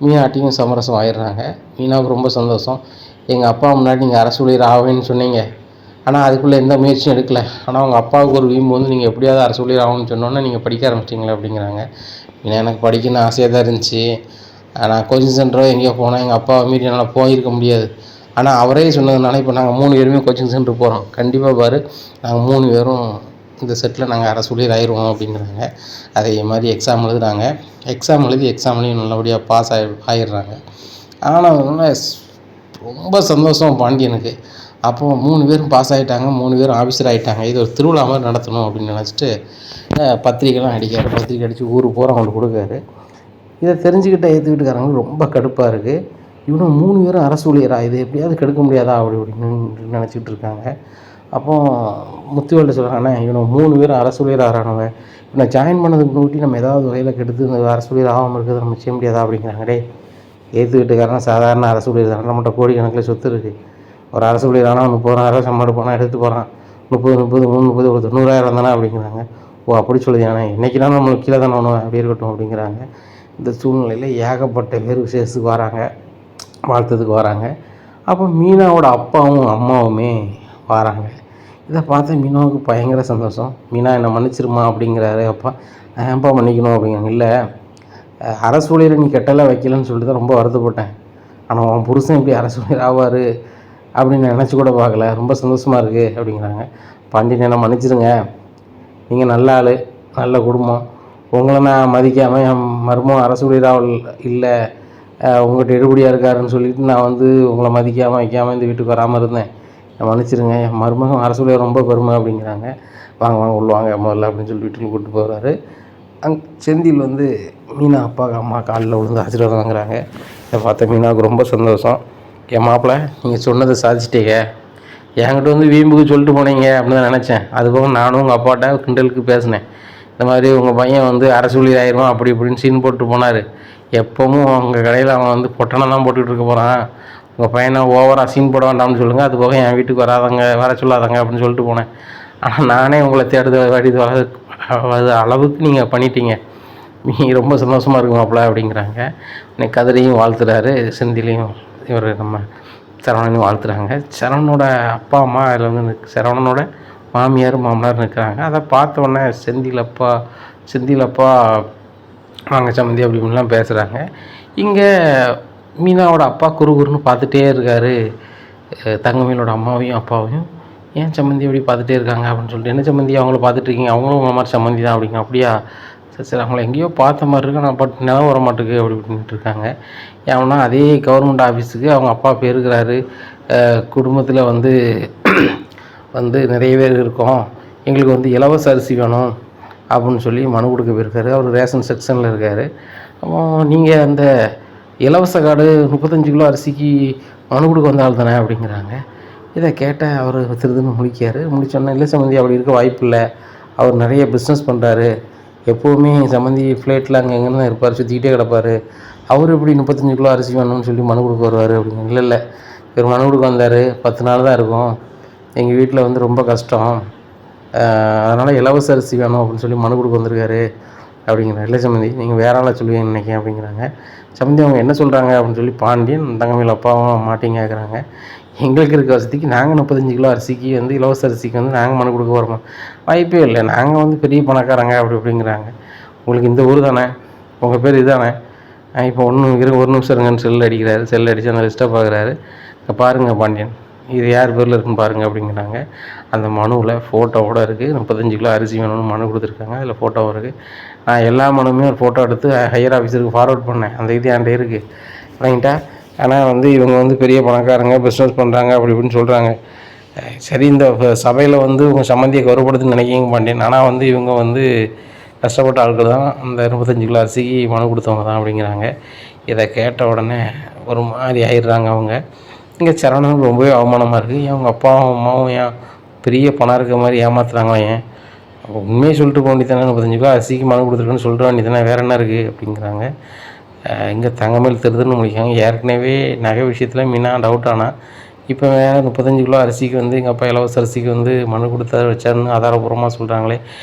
மீனாட்டியும் சமரசம் ஆயிடுறாங்க. மீனாவுக்கு ரொம்ப சந்தோஷம். எங்கள் அப்பா முன்னாடி நீங்கள் அரசு ஊழியர் ஆவேன்னு சொன்னீங்க, ஆனால் அதுக்குள்ளே எந்த முயற்சியும் எடுக்கலை. ஆனால் உங்கள் அப்பாவுக்கு ஒரு வீம்பு வந்து நீங்கள் எப்படியாவது அரசு ஊழியர் ஆகணும்னு சொன்னோன்னே நீங்கள் படிக்க ஆரம்பிச்சிங்களே அப்படிங்கிறாங்க. ஏன்னா எனக்கு படிக்கணும்னு ஆசையாக தான் இருந்துச்சு. நான் கோச்சிங் சென்டரோ எங்கேயோ போனேன், எங்கள் அப்பாவை மீறி என்னால் போயிருக்க முடியாது. ஆனால் அவரே சொன்னதுனால இப்போ நாங்கள் 3 பேருமே கோச்சிங் சென்டர் போகிறோம். கண்டிப்பாக பாரு, நாங்கள் 3 பேரும் இந்த செட்டில் நாங்கள் அரசு ஊழியர் ஆயிடுவோம் அப்படிங்கிறாங்க. அதே மாதிரி எக்ஸாம் எழுதுறாங்க. எக்ஸாம் எழுதி எக்ஸாம்லேயும் நல்லபடியாக பாஸ் ஆயிடுறாங்க. ஆனால் ரொம்ப சந்தோஷம் பாண்டியனுக்கு. அப்போது 3 பேரும் பாஸ் ஆகிட்டாங்க, 3 பேரும் ஆஃபீஸர் ஆகிட்டாங்க. இது ஒரு திருவிழா மாதிரி நடத்தணும் அப்படின்னு நினச்சிட்டு பத்திரிக்கைலாம் அடிக்காரு. பத்திரிக்கை அடித்து ஊருக்கு போகிற அவங்களுக்கு கொடுக்காரு. இதை தெரிஞ்சுக்கிட்ட ஏற்று வீட்டுக்காரங்களுக்கு ரொம்ப கடுப்பாக இருக்குது. இவனும் 3 பேரும் அரசு ஊழியரா, இது எப்படியாவது கெடுக்க முடியாதா அப்படி இப்படின்னு நினச்சிக்கிட்டு இருக்காங்க. அப்போது முத்துவேல்ட்ட சொல்கிறாங்கண்ணே, இவனை 3 பேரும் அரசு ஊழியர் ஆகிறானவங்க, இவனை ஜாயின் பண்ணதுக்கு முன்னாடி நம்ம ஏதாவது வகையில் கெடுத்து இந்த அரசு ஊழியர் ஆகாமல் இருக்கிறது நம்ம செய்ய முடியாதா அப்படிங்கிறாங்க. டே ஏற்று வீட்டுக்காரனா சாதாரண அரசு ஊழியர் தான், நம்மகிட்ட கோடிக்கணக்கில் சொத்து இருக்குது. ஒரு அரசு ஊழியர் ஆனால் 30,000 சம்பளம் போனால் எடுத்து போகிறான். 30 ஒரு 90,000 தானே அப்படிங்கிறாங்க. ஓ அப்படி சொல்லுதியானே, இன்றைக்கினா நம்மளுக்கு கீழே தானே ஒன்று அப்படி இருக்கட்டும் அப்படிங்கிறாங்க. இந்த சூழ்நிலையில் ஏகப்பட்ட பேர் விசேஷத்துக்கு வராங்க, வாழ்த்ததுக்கு வராங்க. அப்போ மீனாவோட அப்பாவும் அம்மாவுமே வராங்க. இதை பார்த்து மீனாவுக்கு பயங்கர சந்தோஷம். மீனா என்னை மன்னிச்சிருமா அப்படிங்கிறாரு அப்பா. ஏன்ப்பா மன்னிக்கணும் அப்படிங்கிறாங்க. இல்லை, அரசு ஊழியரை நீ கெட்டலாம் வைக்கலன்னு சொல்லிட்டு தான் ரொம்ப வருத்தப்பட்டேன். ஆனால் உன் புருஷன் இப்படி அரசு ஊழியர் ஆவார் அப்படின்னு நினச்சி கூட பார்க்கல. ரொம்ப சந்தோஷமாக இருக்குது அப்படிங்கிறாங்க. பாண்டியன் என்னை மன்னிச்சிருங்க, நீங்கள் நல்ல ஆள், நல்ல குடும்பம். உங்களை நான் மதிக்காமல் என் மருமகன் அரசு ஊழியராக இல்லை, உங்கள்கிட்ட எடுபடியாக இருக்காருன்னு சொல்லிவிட்டு நான் வந்து உங்களை மதிக்காமல் வைக்காமல் இந்த வீட்டுக்கு வராமல் இருந்தேன். மன்னிச்சிருங்க, என் மருமகன் அரசு ஊழியர் ரொம்ப பெருமை அப்படிங்கிறாங்க. வாங்க வாங்க உள்ளுவாங்க முதல்ல அப்படின்னு சொல்லி வீட்டுக்கு கூப்பிட்டு போகிறாரு. செந்தில் வந்து மீனா அப்பாவுக்கு அம்மா காலில் விழுந்து ஆசீர்வாதம் வாங்குறாங்க. இதை பார்த்த மீனாவுக்கு ரொம்ப சந்தோஷம். என் மாப்பிள்ளை நீங்கள் சொன்னதை சாதிச்சிட்டீங்க, என்கிட்ட வந்து வீம்புக்கு சொல்லிட்டு போனீங்க அப்படின்னு தான் நினச்சேன். அதுபோக நானும் உங்கள் அப்பாட்ட கிண்டலுக்கு பேசினேன். இந்த மாதிரி உங்கள் பையன் வந்து அரசு ஊழியர் ஆயிடுவான் அப்படி இப்படின்னு சீன் போட்டு போனார். எப்போவும் உங்கள் கடையில் அவன் வந்து பொட்டணம் தான் போட்டுக்கிட்டு இருக்க போகிறான், உங்கள் பையனை ஓவராக சீன் போட வேண்டாம்னு சொல்லுங்கள், அது போக என் வீட்டுக்கு வர சொல்லாதாங்க அப்படின்னு சொல்லிட்டு போனேன். ஆனால் நானே உங்களை தேடுது அளவுக்கு நீங்கள் பண்ணிட்டீங்க, நீங்கள் ரொம்ப சந்தோஷமாக இருக்குமாப்ல அப்படிங்கிறாங்க. இன்னைக்கு கதிரையும் வாழ்த்துறாரு, செந்திலையும் இவர் நம்ம சரவணனையும் வாழ்த்துறாங்க. சரவணனோட அப்பா அம்மா அதில் வந்து சரவணனோட மாமியார் மாமனார் நிற்கிறாங்க. அதை பார்த்த உடனே செந்தில் அப்பா வாங்க சம்மந்தி அப்படி இப்படிலாம் பேசுகிறாங்க. இங்கே மீனாவோட அப்பா குறுகுறுன்னு பார்த்துட்டே இருக்கார் தங்கமேலோட அம்மாவையும் அப்பாவையும். ஏன் சம்மந்தி அப்படி பார்த்துட்டே இருக்காங்க அப்படின்னு சொல்லிட்டு, என்ன சம்மந்தி அவங்கள பார்த்துட்ருக்கீங்க, அவங்களும் உங்களை மாதிரி சம்மந்தி தான் அப்படிங்க. அப்படியா, சரி அவங்கள எங்கேயோ பார்த்த மாதிரி இருக்கு, ஆனால் பட் நிலம் வர மாட்டேங்குது அப்படி இப்படின்ட்டு இருக்காங்க. ஏன்னா அதே கவர்மெண்ட் ஆஃபீஸுக்கு அவங்க அப்பா போயிருக்கிறாரு. குடும்பத்தில் வந்து நிறைய பேர் இருக்கோம், எங்களுக்கு வந்து இலவச அரிசி வேணும் அப்படின்னு சொல்லி மனு கொடுக்க போயிருக்காரு. அவர் ரேஷன் செக்ஷனில் இருக்கார். அப்போ நீங்கள் அந்த இலவச கார்டு 35 கிலோ அரிசிக்கு மனு கொடுக்க வந்தால் தானே அப்படிங்கிறாங்க. இதை கேட்ட அவர் திருதுன்னு முடிச்சோன்னா, இல்லை சம்மந்தி அப்படி இருக்க வாய்ப்பு இல்லை, அவர் நிறைய பிஸ்னஸ் பண்ணுறாரு, எப்போவுமே சம்மந்தி ஃப்ளைட்டில் அங்கே எங்கேன்னு இருப்பார், சுற்றிக்கிட்டே கிடப்பார், அவர் எப்படி 35 கிலோ அரிசி வேணும்னு சொல்லி மனு கொடுக்க வருவார் அப்படிங்க. இல்லை இவர் மனு கொடுக்க வந்தார், 10 நாள் தான் இருக்கும், எங்கள் வீட்டில் வந்து ரொம்ப கஷ்டம், அதனால் இலவச அரிசி வேணும் அப்படின்னு சொல்லி மனு கொடுக்க வந்திருக்காரு அப்படிங்கிறாங்க. இல்லை சம்மந்தி நீங்கள் வேற ஆளாக சொல்லுவீங்கன்னு நினைக்கிறேன் அப்படிங்கிறாங்க. சம்மந்தி அவங்க என்ன சொல்கிறாங்க அப்படின்னு சொல்லி பாண்டியன் தங்கமேல் அப்பாவும் அம்மாட்டையும் கேட்குறாங்க. எங்களுக்கு இருக்க வசதிக்கு நாங்கள் 35 கிலோ அரிசிக்கு வந்து இலவச அரிசிக்கு வந்து நாங்கள் மனு கொடுக்க போகிறோமா, வாய்ப்பே இல்லை, நாங்கள் வந்து பெரிய பணக்காரங்க அப்படி அப்படிங்கிறாங்க. உங்களுக்கு இந்த ஊர் தானே, உங்கள் பேர் இதுதானே, இப்போ ஒரு நிமிஷம் இருங்கன்னு செல் அடித்து அந்த லிஸ்ட்டை பார்க்குறாரு. பாருங்கள் பாண்டியன், இது யார் பேரில் இருக்குன்னு பாருங்கள் அப்படிங்கிறாங்க. அந்த மனுவில் ஃபோட்டோவோடு இருக்குது, 35 கிலோ அரிசி வேணும்னு மனு கொடுத்துருக்காங்க, அதில் ஃபோட்டோவும் இருக்குது. நான் எல்லா மனுவுமே ஒரு ஃபோட்டோ எடுத்து ஹையர் ஆஃபீஸருக்கு ஃபார்வர்ட் பண்ணேன், அந்த இது என்கிட்ட இருக்குது ரைட்டா. ஆனால் வந்து இவங்க வந்து பெரிய பணக்காரங்க, பிஸ்னஸ் பண்ணுறாங்க அப்படி இப்படின்னு சொல்கிறாங்க. சரி, இந்த சபையில் வந்து உங்கள் சம்மந்தியை கௌரவப்படுத்துன்னு நினைக்கிங்க பாண்டியன், ஆனால் வந்து இவங்க வந்து கஷ்டப்பட்ட ஆட்கள் தான், அந்த 35 கிலோ அரிசிக்கு மனு கொடுத்தவங்க தான் அப்படிங்கிறாங்க. இதை கேட்ட உடனே ஒரு மாதிரி ஆயிடுறாங்க அவங்க. இங்கே சரவணனுக்கு ரொம்பவே அவமானமாக இருக்குது. அவங்க அப்பாவும் அம்மாவும் ஏன் பெரிய பணம் இருக்க மாதிரி ஏமாத்துறாங்களா? ஏன் அப்போ உண்மையை சொல்லிட்டு போக வேண்டியதானே, 35 கிலோ அரிசிக்கு மனு கொடுத்துருக்குன்னு சொல்லிட்டு வேண்டியதானே, வேறு என்ன இருக்குது அப்படிங்கிறாங்க. இங்கே தங்கமேல் திருதுன்னு முடிக்காங்க. ஏற்கனவே நகை விஷயத்தில் மீனா டவுட் ஆனால் இப்போ வேறு 35 கிலோ அரிசிக்கு வந்து எங்கள் அப்பா இலவச அரிசிக்கு வந்து மனு கொடுத்தாரு வச்சாருன்னு ஆதாரபூர்வமாக சொல்கிறாங்களே,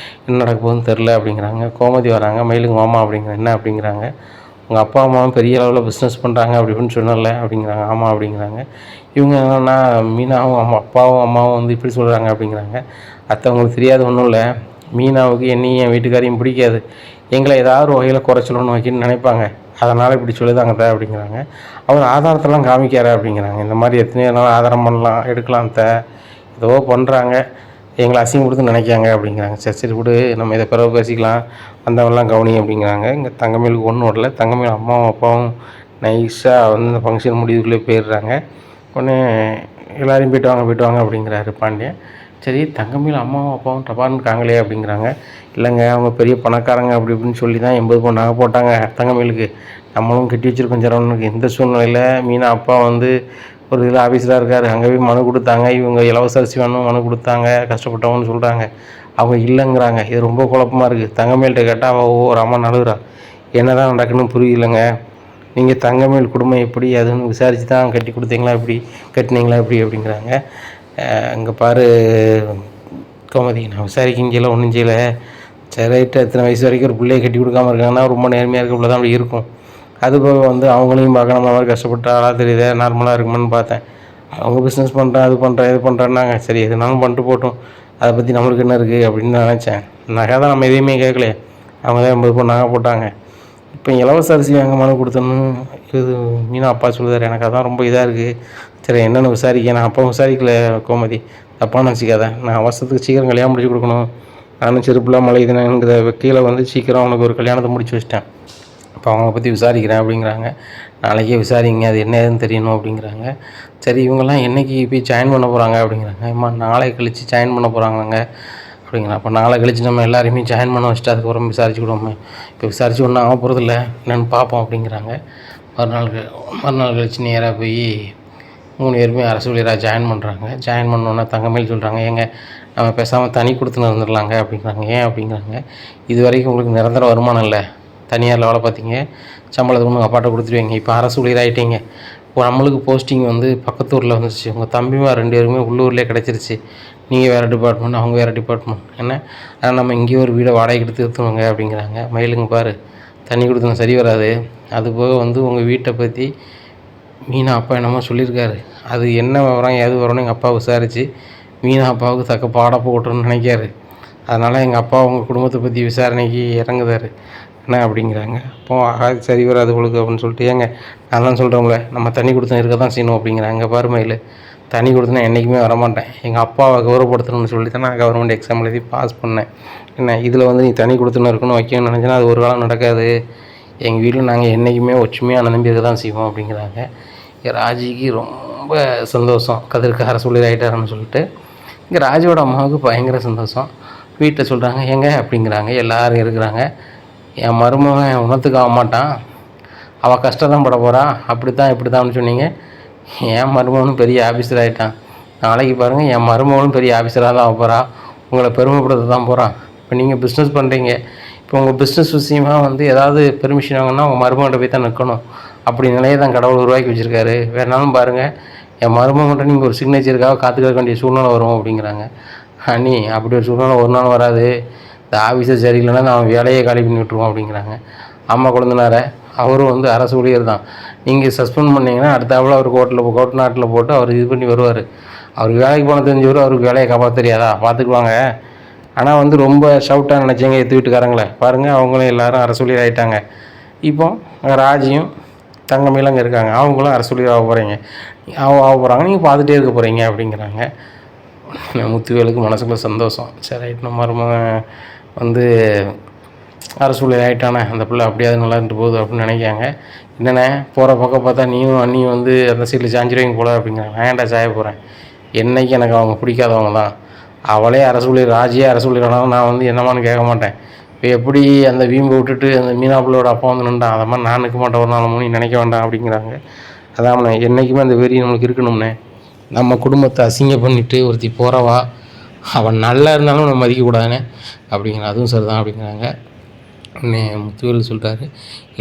என்ன நடக்க போகுதுன்னு தெரில அப்படிங்கிறாங்க. கோமதி வராங்க. மயிலுங்க மாமா அப்படிங்கிற என்ன அப்படிங்கிறாங்க. உங்கள் அப்பா அம்மாவும் பெரிய அளவில் பிஸ்னஸ் பண்ணுறாங்க அப்படி இப்படின்னு சொன்னல அப்படிங்கிறாங்க. ஆமாம் அப்படிங்கிறாங்க. இவங்க என்னன்னா மீனாவும் அப்பாவும் அம்மாவும் வந்து இப்படி சொல்கிறாங்க அப்படிங்கிறாங்க. அத்தை உங்களுக்கு தெரியாது ஒன்றும் இல்லை, மீனாவுக்கு என்னையும் என் வீட்டுக்காரையும் பிடிக்காது, எங்களை ஏதாவது வகையில் குறைச்சலன்னு வைக்கணும்னு நினைப்பாங்க, அதனால் இப்படி சொல்லுதாங்க த அப்படிங்கிறாங்க. அவர் ஆதாரத்தெல்லாம் காமிக்காரு அப்படிங்கிறாங்க. இந்த மாதிரி எத்தனையோ நாள் ஆதாரம் பண்ணலாம் எடுக்கலாம் த, ஏதோ பண்ணுறாங்க, எங்களை அசிங்கப்படுத்துன்னு நினைக்காங்க அப்படிங்கிறாங்க. சரி சரி விடு, நம்ம இதை பிறகு பேசிக்கலாம், வந்தவங்களாம் கவனி அப்படிங்கிறாங்க. இங்கே தங்கமேலுக்கு ஒன்றும் வரல. தங்கமேல் அம்மாவும் அப்பாவும் நைஸாக வந்து இந்த ஃபங்க்ஷன் முடிவுக்குள்ளே போயிடுறாங்க. ஒன்று எல்லோரையும் போய்ட்டு வாங்க அப்படிங்கிறாரு பாண்டியன். சரி, தங்கமேல் அம்மாவும் அப்பாவும் டபார்னு இருக்காங்களே அப்படிங்கிறாங்க. இல்லைங்க, அவங்க பெரிய பணக்காரங்க அப்படி இப்படின்னு சொல்லி தான் 80 பவுன் நகை போட்டாங்க தங்கமேலுக்கு, நம்மளும் கட்டி வச்சுருக்கோம் சரவணனுக்கு. இந்த சூழ்நிலையில் மீனா அப்பா வந்து ஒரு இதில் ஆஃபீஸராக இருக்கார், அங்கே போய் மனு கொடுத்தாங்க, இவங்க இலவச அரிசி வேணும் மனு கொடுத்தாங்க, கஷ்டப்பட்டவங்கன்னு சொல்கிறாங்க, அவங்க இல்லைங்கிறாங்க. இது ரொம்ப குழப்பமாக இருக்குது. தங்கமேல்கிட்ட கேட்டால் அவள் ஒவ்வொரு அம்மா நழுவுறா, என்ன தான் நடக்குன்னு புரியலைங்க. நீங்கள் தங்கமேல் குடும்பம் எப்படி அதுன்னு விசாரித்து தான் கட்டி கொடுத்தீங்களா, எப்படி கட்டினீங்களா எப்படி அப்படிங்கிறாங்க. அங்கே பாரு கோமதி, நான் விசாரிக்கல ஒன்றும் செய்யலை, சரி ரைட்டு, எத்தனை வயசு வரைக்கும் ஒரு பிள்ளையை கட்டி கொடுக்காமல் இருக்காங்கன்னா ரொம்ப நேர்மையாக இருக்க தான் அப்படி இருக்கும். அதுபோக வந்து அவங்களையும் பார்க்க நம்ம மாதிரி கஷ்டப்பட்டு ஆளாக தெரியுது, நார்மலாக இருக்குமான்னு பார்த்தேன். அவங்க பிஸ்னஸ் பண்ணுறேன் அது பண்ணுறேன் இது பண்ணுறேன்னாங்க, சரி எதுனாலும் பண்ணிட்டு போட்டோம், அதை பற்றி நம்மளுக்கு என்ன இருக்குது அப்படின்னு நினச்சேன். நகை தான் நம்ம எதையுமே கேட்கலையே, அவங்க தான் 80 பவுன் நகை போட்டாங்க. இப்போ இலவச அரிசி வாங்க மனு கொடுத்தோன்னு இது மீனா அப்பா சொல்லுதார். எனக்கு அதான் ரொம்ப இதாக இருக்குது. சரி என்னென்னு விசாரிக்க, நான் அப்போ விசாரிக்கல கோமதி, தப்பாக நினச்சிக்காத, நான் அவசரத்துக்கு சீக்கிரம் கல்யாணம் முடிச்சு கொடுக்கணும், நானும் செருப்புலாம் மலையுதுனுங்கிற கீழே வந்து சீக்கிரம் அவனுக்கு ஒரு கல்யாணத்தை முடிச்சு வச்சிட்டேன், இப்போ அவங்கள பற்றி விசாரிக்கிறேன் அப்படிங்கிறாங்க. நாளைக்கே விசாரிங்க, அது என்ன ஏதுன்னு தெரியணும் அப்படிங்கிறாங்க. சரி, இவங்கெல்லாம் என்றைக்கு போய் ஜாயின் பண்ண போகிறாங்க அப்படிங்கிறாங்க. அம்மா நாளை கழித்து ஜாயின் பண்ண போகிறாங்கங்க அப்படிங்கிறேன். அப்போ நாளை கழித்து நம்ம எல்லாரையுமே ஜாயின் பண்ண வச்சுட்டு அதுக்கப்புறம் விசாரிச்சு விடுவோமே, இப்போ விசாரித்து ஒன்றும் ஆக போகிறதில்ல, என்னென்னு பார்ப்போம் அப்படிங்கிறாங்க. மறுநாள் கழித்து நேராக போய் 3 பேருமே அரசு ஊழியராக ஜாயின் பண்ணுறாங்க. ஜாயின் பண்ணோன்னே தங்கமேல் சொல்கிறாங்க, ஏங்க நம்ம பேசாமல் தனி கொடுத்துன்னு இருந்துடலாங்க அப்படிங்கிறாங்க. ஏன் அப்படிங்கிறாங்க. இது வரைக்கும் உங்களுக்கு நிரந்தர வருமானம் இல்லை, தனியாரில் வேலை பார்த்தீங்க, சம்பளத்துக்கு உங்கள் அப்பாட்ட கொடுத்துருவீங்க, இப்போ அரசு ஊழியர் ஆகிட்டீங்க, இப்போ நம்மளுக்கு போஸ்டிங் வந்து பக்கத்தூரில் வந்துருச்சு, உங்கள் தம்பிமா 2 பேருமே உள்ளூர்லேயே கிடச்சிருச்சு, நீங்கள் வேறு டிபார்ட்மெண்ட் அவங்க வேறு டிபார்ட்மெண்ட், என்ன ஆனால் நம்ம இங்கேயே ஒரு வீடை வாடகைக்கு எடுத்து எடுத்துவாங்க அப்படிங்கிறாங்க. மயிலுங்க பாரு, தண்ணி கொடுத்தணும் சரி வராது, அதுபோக வந்து உங்கள் வீட்டை பற்றி மீனா அப்பா என்னமோ சொல்லியிருக்காரு, அது என்ன விவரம் ஏது வரணும்னு எங்கள் அப்பா விசாரித்து மீனா அப்பாவுக்கு தக்க பாடப்போ போட்டணும்னு நினைக்காரு, அதனால் எங்கள் அப்பா உங்கள் குடும்பத்தை பற்றி விசாரணைக்கு இறங்குதார் என்ன அப்படிங்கிறாங்க. அப்போ ஆகாது சரி வராது உங்களுக்கு அப்படின்னு சொல்லிட்டு, ஏங்க நான் தான் சொல்கிறோம்ல நம்ம தண்ணி கொடுத்தோம் இருக்க தான் செய்யணும் அப்படிங்கிறாங்க. பாரு மயில், தண்ணி கொடுத்தனா என்றைக்குமே வரமாட்டேன், எங்கள் அப்பாவை கௌரவப்படுத்தணும்னு சொல்லி தான் நான் கவர்மெண்ட் எக்ஸாம் எழுதி பாஸ் பண்ணேன், என்ன இதில் வந்து நீ தண்ணி கொடுத்துன்னு இருக்கணும் வைக்கணும்னு நினச்சினா அது ஒரு காலம் நடக்காது, எங்கள் வீட்டில் நாங்கள் என்றைக்குமே ஒற்றுமையாக நம்பி இருக்க தான் செய்வோம் அப்படிங்கிறாங்க. ராஜிக்கு ரொம்ப சந்தோஷம், கதிர்க்கு அரசு ஊழியர் ஆகிட்டாருன்னு சொல்லிட்டு. இங்கே ராஜியோட அம்மாவுக்கு பயங்கர சந்தோஷம். வீட்டில் சொல்கிறாங்க, ஏங்க அப்படிங்கிறாங்க, எல்லோரும் இருக்கிறாங்க, என் மருமகன் உணத்துக்கு ஆக மாட்டான், அவள் கஷ்டம் தான் பட போகிறா, அப்படி தான் இப்படி தான்னு சொன்னீங்க, என் மருமகனும் பெரிய ஆஃபீஸர் ஆகிட்டான், நாளைக்கு பாருங்கள் என் மருமகனும் பெரிய ஆஃபீஸராக தான் ஆக போகிறா, உங்களை பெருமைப்படுத்த தான் போகிறான். இப்போ நீங்கள் பிஸ்னஸ் பண்ணுறீங்க, இப்போ உங்கள் பிஸ்னஸ் விஷயமாக வந்து ஏதாவது பெர்மிஷன் வாங்கினா உங்கள் மருமகன்கிட்ட போய் தான் நிற்கணும், அப்படி நிலையை தான் கடவுள் உருவாக்கி வச்சுருக்காரு, வேணாலும் பாருங்கள் என் மருமகன்கிட்ட நீங்கள் ஒரு சிக்னேச்சருக்காக காத்துக்க வேண்டிய சூழ்நிலை வரும் அப்படிங்கிறாங்க. அண்ணி அப்படி ஒரு சூழ்நிலை ஒரு நாள் வராது, இந்த ஆஃபீஸர் சரியில்லைன்னா நான் வேலையை காலி பண்ணி விட்ருவோம் அப்படிங்கிறாங்க. அம்மா கொழுந்தனார அவரும் வந்து அரசு ஊழியர் தான், நீங்கள் சஸ்பெண்ட் பண்ணிங்கன்னா அடுத்தாப்புல அவர் கோர்ட் நாட்டில் போட்டு அவர் இது பண்ணி வருவார், அவருக்கு வேலைக்கு போன தெரிஞ்சவர் அவருக்கு வேலையை காப்பாற்ற தெரியாதா, பார்த்துக்குவாங்க. ஆனால் வந்து ரொம்ப ஷவுட்டாக நினச்சிங்க எத்து வீட்டுக்காரங்களே பாருங்கள், அவங்களும் எல்லோரும் அரசு ஊழியர் ஆகிட்டாங்க. இப்போ ராஜியும் தங்கமேலும் அங்கே இருக்காங்க, அவங்களும் அரசு ஊழியர் ஆக போகிறீங்க, ஆக போகிறாங்க, நீங்கள் பார்த்துட்டே இருக்க போகிறீங்க அப்படிங்கிறாங்க. முத்துவேலுக்கு மனசுக்குள்ள சந்தோஷம், சரி ரைட் நம்ம வந்து அரசு ஊழியர் ஆகிட்டானே அந்த பிள்ளை அப்படியாவது நல்லா இருந்துட்டு போகுது அப்படின்னு நினைக்காங்க. என்னென்ன போகிற பக்கம் பார்த்தா நீயும் அண்ணியும் வந்து அந்த சைடில் சாஞ்சிருவீங்க போல அப்படிங்கிறாங்க. நான் ஏன்டா சாய போகிறேன், என்னைக்கு எனக்கு அவங்க பிடிக்காதவங்க தான், அவளே அரசு ஊழியர் ராஜியே அரசு ஊழியர் ஆனாலும் நான் வந்து என்னமான்னு கேட்க மாட்டேன், இப்போ எப்படி அந்த வீம்பை விட்டுட்டு அந்த மீனாப்பிள்ளையோட அப்பா வந்து நின்றான், அதை மாதிரி நான் நிற்க மாட்டேன் ஒரு நாள் நீ நினைக்க வேண்டாம் அப்படிங்கிறாங்க. அதாம்ண்ணே, என்றைக்குமே அந்த வெறி நம்மளுக்கு இருக்கணும்ண்ணே. நம்ம குடும்பத்தை அசிங்கம் பண்ணிவிட்டு ஒருத்தி போகிறவா அவன் நல்லா இருந்தாலும் நம்ம மதிக்கக்கூடாதுண்ணே அப்படிங்கிற, அதுவும் சரி தான் அப்படிங்கிறாங்க. உடனே முத்துவேல் சொல்கிறாரு,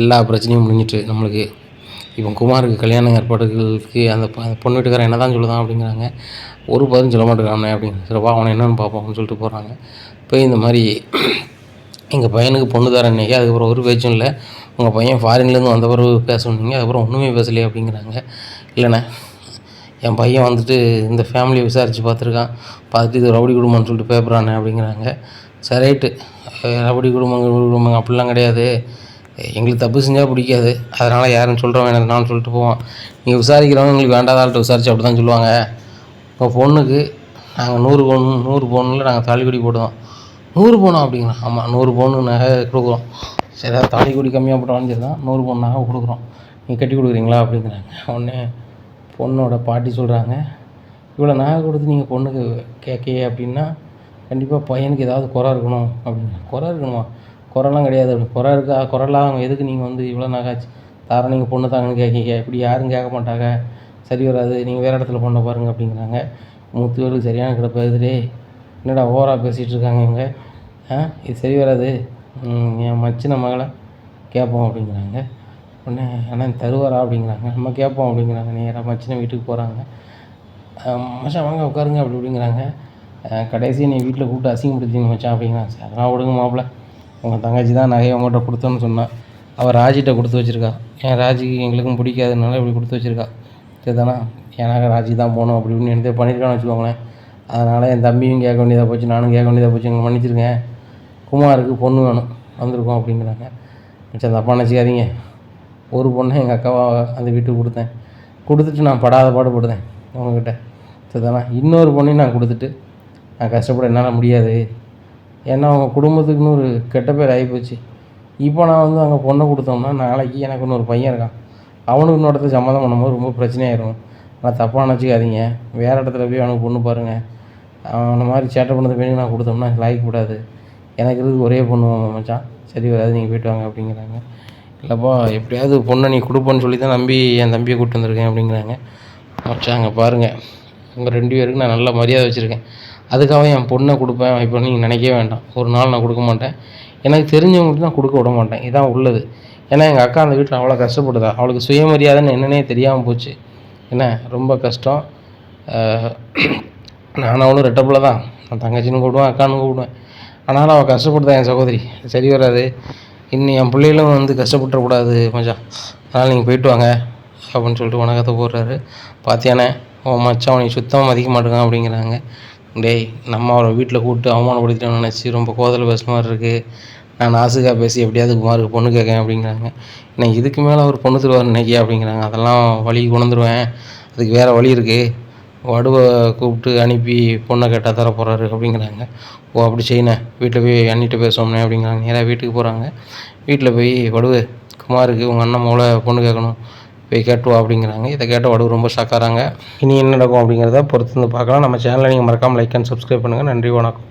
எல்லா பிரச்சனையும் முடிஞ்சிட்டு நம்மளுக்கு இப்போ குமாருக்கு கல்யாண ஏற்பாடுகளுக்கு அந்த பொண்ணு வீட்டுக்காரன் என்ன தான் சொல்லுதான் அப்படிங்கிறாங்க. ஒரு பதிலும் சொல்ல மாட்டேங்கிறானே அப்படின்னு. சரிப்பா அவனை என்னென்னு பார்ப்போம் அப்படின்னு சொல்லிட்டு போகிறாங்க. இப்போ இந்த மாதிரி எங்கள் பையனுக்கு பொண்ணு தரேன் இன்றைக்கி, அதுக்கப்புறம் ஒரு பேச்சும் இல்லை. உங்கள் பையன் ஃபாரின்லேருந்து வந்த பிறகு பேசணுன்னீங்க, அதுக்கப்புறம் ஒன்றுமே பேசலையே அப்படிங்கிறாங்க. இல்லைண்ணே, என் பையன் வந்துட்டு இந்த ஃபேமிலியை விசாரித்து பார்த்துருக்கான், பார்த்துட்டு இது ரவுடி குடும்பம்னு சொல்லிட்டு பேப்பரானே அப்படிங்கிறாங்க. சரி ரைட்டு, ரவுடி குடும்பங்க அப்படிலாம் கிடையாது, எங்களுக்கு தப்பு செஞ்சால் பிடிக்காது, அதனால் யாருன்னு சொல்கிறவன் எனக்கு நான் சொல்லிட்டு போவோம். நீங்கள் விசாரிக்கிறவங்க எங்களுக்கு வேண்டாத ஆள்கிட்ட விசாரிச்சு அப்படி தான் சொல்லுவாங்க. உங்கள் பொண்ணுக்கு நாங்கள் 100 பவுனில் நாங்கள் தாலிக்கொடி போடுவோம். 100 பவுனா அப்படிங்கிறோம். ஆமாம், 100 பவுனு நகை கொடுக்குறோம். சரி, ஏதாவது தாலிக்கொடி கம்மியாக போட்டாலும் சரி தான், 100 பவுன் நகை கொடுக்குறோம், நீங்கள் கட்டி கொடுக்குறீங்களா அப்படிங்கிறாங்க. உடனே பொண்ணோட பாட்டி சொல்கிறாங்க, இவ்வளோ நகை கொடுத்து நீங்கள் பொண்ணுக்கு கேட்கையே அப்படின்னா கண்டிப்பாக பையனுக்கு ஏதாவது குறை இருக்கணும் அப்படின்னா. குறை இருக்கணுமா? குறைலாம் கிடையாது அப்படி. குறை இருக்கா? குறைலாம் எதுக்கு நீங்கள் வந்து இவ்வளோ நகாச்சு தாரம் நீங்கள் பொண்ணு தாங்கன்னு கேட்கீங்க, இப்படி யாரும் கேட்க மாட்டாங்க, சரி வராது, நீங்கள் வேறு இடத்துல பொண்ணை பாருங்கள் அப்படிங்கிறாங்க. முத்துவேலுக்கு சரியான கிடப்ப எதிரே, என்னடா ஓவராக பேசிகிட்டு இருக்காங்க இவங்க, இது சரி வராது, என் மச்சின மகளை கேட்போம் அப்படிங்கிறாங்க. உடனே அண்ணன் தருவாரா அப்படிங்கிறாங்க. நம்ம கேட்போம் அப்படிங்கிறாங்க. நேராக மச்சின வீட்டுக்கு போகிறாங்க. மச்சான் வாங்க உட்காருங்க அப்படி அப்படிங்கிறாங்க. கடைசி நீ வீட்டில் கூப்பிட்டு அசிங்கப்படுத்திங்க மச்சான் அப்படிங்கிறாங்க. சரி அதெல்லாம் விடுங்க மாப்பிள்ள, உங்கள் தங்கச்சி தான் நகையை உங்கள்கிட்ட கொடுத்தோன்னு சொன்னான், அவள் ராஜிகிட்ட கொடுத்து வச்சுருக்கா, என் ராஜிக்கு எங்களுக்கும் பிடிக்காதுனால இப்படி கொடுத்து வச்சுருக்கா, சரி தானே, எனக்கு ராஜி தான் போகணும் அப்படி இப்படின்னு எடுத்து பண்ணியிருக்கான்னு வச்சுக்கோங்களேன். அதனால் என் தம்பியும் கேட்க வேண்டியதாக போச்சு, நானும் கேட்க வேண்டியதாக போச்சு, எங்களை மன்னிச்சிருக்கேன், குமாருக்கு பொண்ணு வேணும் வந்திருக்கோம் அப்படிங்கிறாங்க. மச்சான் தப்பாக நினச்சிக்காதீங்க, ஒரு பொண்ணை எங்கள் அக்காவை அந்த வீட்டுக்கு கொடுத்துட்டு நான் படாத பாடுபடுதேன் உங்ககிட்ட, சரி தானே, இன்னொரு பொண்ணையும் நான் கொடுத்துட்டு நான் கஷ்டப்பட என்னால் முடியாது, ஏன்னா அவங்க குடும்பத்துக்குன்னு ஒரு கெட்ட பேர் ஆகிப்போச்சு. இப்போ நான் வந்து அங்கே பொண்ணை கொடுத்தோம்னா நாளைக்கு எனக்கு இன்னொரு பையன் இருக்கான், அவனுக்கு இன்னொரு இடத்துல சம்மந்தம் பண்ணும்போது ரொம்ப பிரச்சனையாயிரும். ஆனால் தப்பாக நினச்சிக்காதீங்க, வேறு இடத்துல போய் அவனுக்கு பொண்ணு பாருங்கள், அவனை மாதிரி சேட்டை பண்ணது போய் நான் கொடுத்தோம்னா லாய்க்கக்கூடாது, எனக்கு இருக்குது ஒரே பொண்ணு மச்சான், சரி வராது, நீங்கள் போய்ட்டு வாங்க அப்படிங்கிறாங்க. இல்லைப்பா எப்படியாவது பொண்ணை நீ கொடுப்பேன்னு சொல்லி தான் நம்பி என் தம்பியை கூப்பிட்டு வந்திருக்கேன் அப்படிங்கிறாங்க. மச்சான் அங்கே பாருங்கள், உங்கள் 2 பேருக்கு நான் நல்ல மரியாதை வச்சுருக்கேன், அதுக்காக என் பொண்ணை கொடுப்பேன் இப்போ நீங்கள் நினைக்கவே வேண்டாம், ஒரு நாள் நான் கொடுக்க மாட்டேன், எனக்கு தெரிஞ்சவங்களுக்கு நான் கொடுக்க விட மாட்டேன், இதான் உள்ளது. ஏன்னா எங்கள் அக்கா அந்த வீட்டில் அவ்வளோ கஷ்டப்படுதா, அவளுக்கு சுயமரியாதைன்னு என்னன்னே தெரியாமல் போச்சு, என்ன ரொம்ப கஷ்டம். நான் அவளும் ரெட்டப்பிள்ள தான், நான் தங்கச்சின்னு கூப்பிடுவேன், அக்கான்னு கூப்பிடுவேன், ஆனாலும் அவள் கஷ்டப்படுதா என் சகோதரி, சரி வராது, இன்னும் என் பிள்ளைகளும் வந்து கஷ்டப்பட்டுறக்கூடாது மச்சான், அதனால் நீங்கள் போய்ட்டு வாங்க அப்படின்னு சொல்லிட்டு வணக்கத்தை போடுறாரு. பார்த்தியானே உன் மச்சான் அவனை சுத்தமாக மதிக்க மாட்டேங்கான் அப்படிங்கிறாங்க. டேய், நம்ம அவரை வீட்டில் கூப்பிட்டு அவமானப்படுத்திட்டோம்னு நினச்சி ரொம்ப கோதல் பேசுன மாதிரி இருக்குது, நான் நாசுக்காக பேசி எப்படியாவது குமாருக்கு பொண்ணு கேட்கேன் அப்படிங்கிறாங்க. நான் இதுக்கு மேலே அவர் பொண்ணு தருவார் நினைக்கி அப்படிங்கிறாங்க. அதெல்லாம் வழி கொண்டுருவேன், அதுக்கு வேறு வழி இருக்குது, வடுவை கூப்பிட்டு அனுப்பி பொண்ணை கேட்டால் தர போகிறாரு அப்படிங்கிறாங்க. ஓ அப்படி செய்யினே, வீட்டில் போய் அண்ணிட்டு பேசணும்னே அப்படிங்கிறாங்க. நேராக வீட்டுக்கு போகிறாங்க. வீட்டில் போய் வடுவு, குமாருக்கு உங்கள் அண்ணன் மோளை பொண்ணு கேட்கணும், போய் கேட்டுவா அப்படிங்கிறாங்க. இதை கேட்ட வடுவு ரொம்ப ஷாக்காகிறாங்க. இனி என்ன நடக்கும் அப்படிங்கிறத பொறுத்து வந்து பார்க்கலாம். நம்ம சேனலை நீங்கள் மறக்காமல் லைக் அண்ட் சப்ஸ்கிரைப் பண்ணுங்கள். நன்றி, வணக்கம்.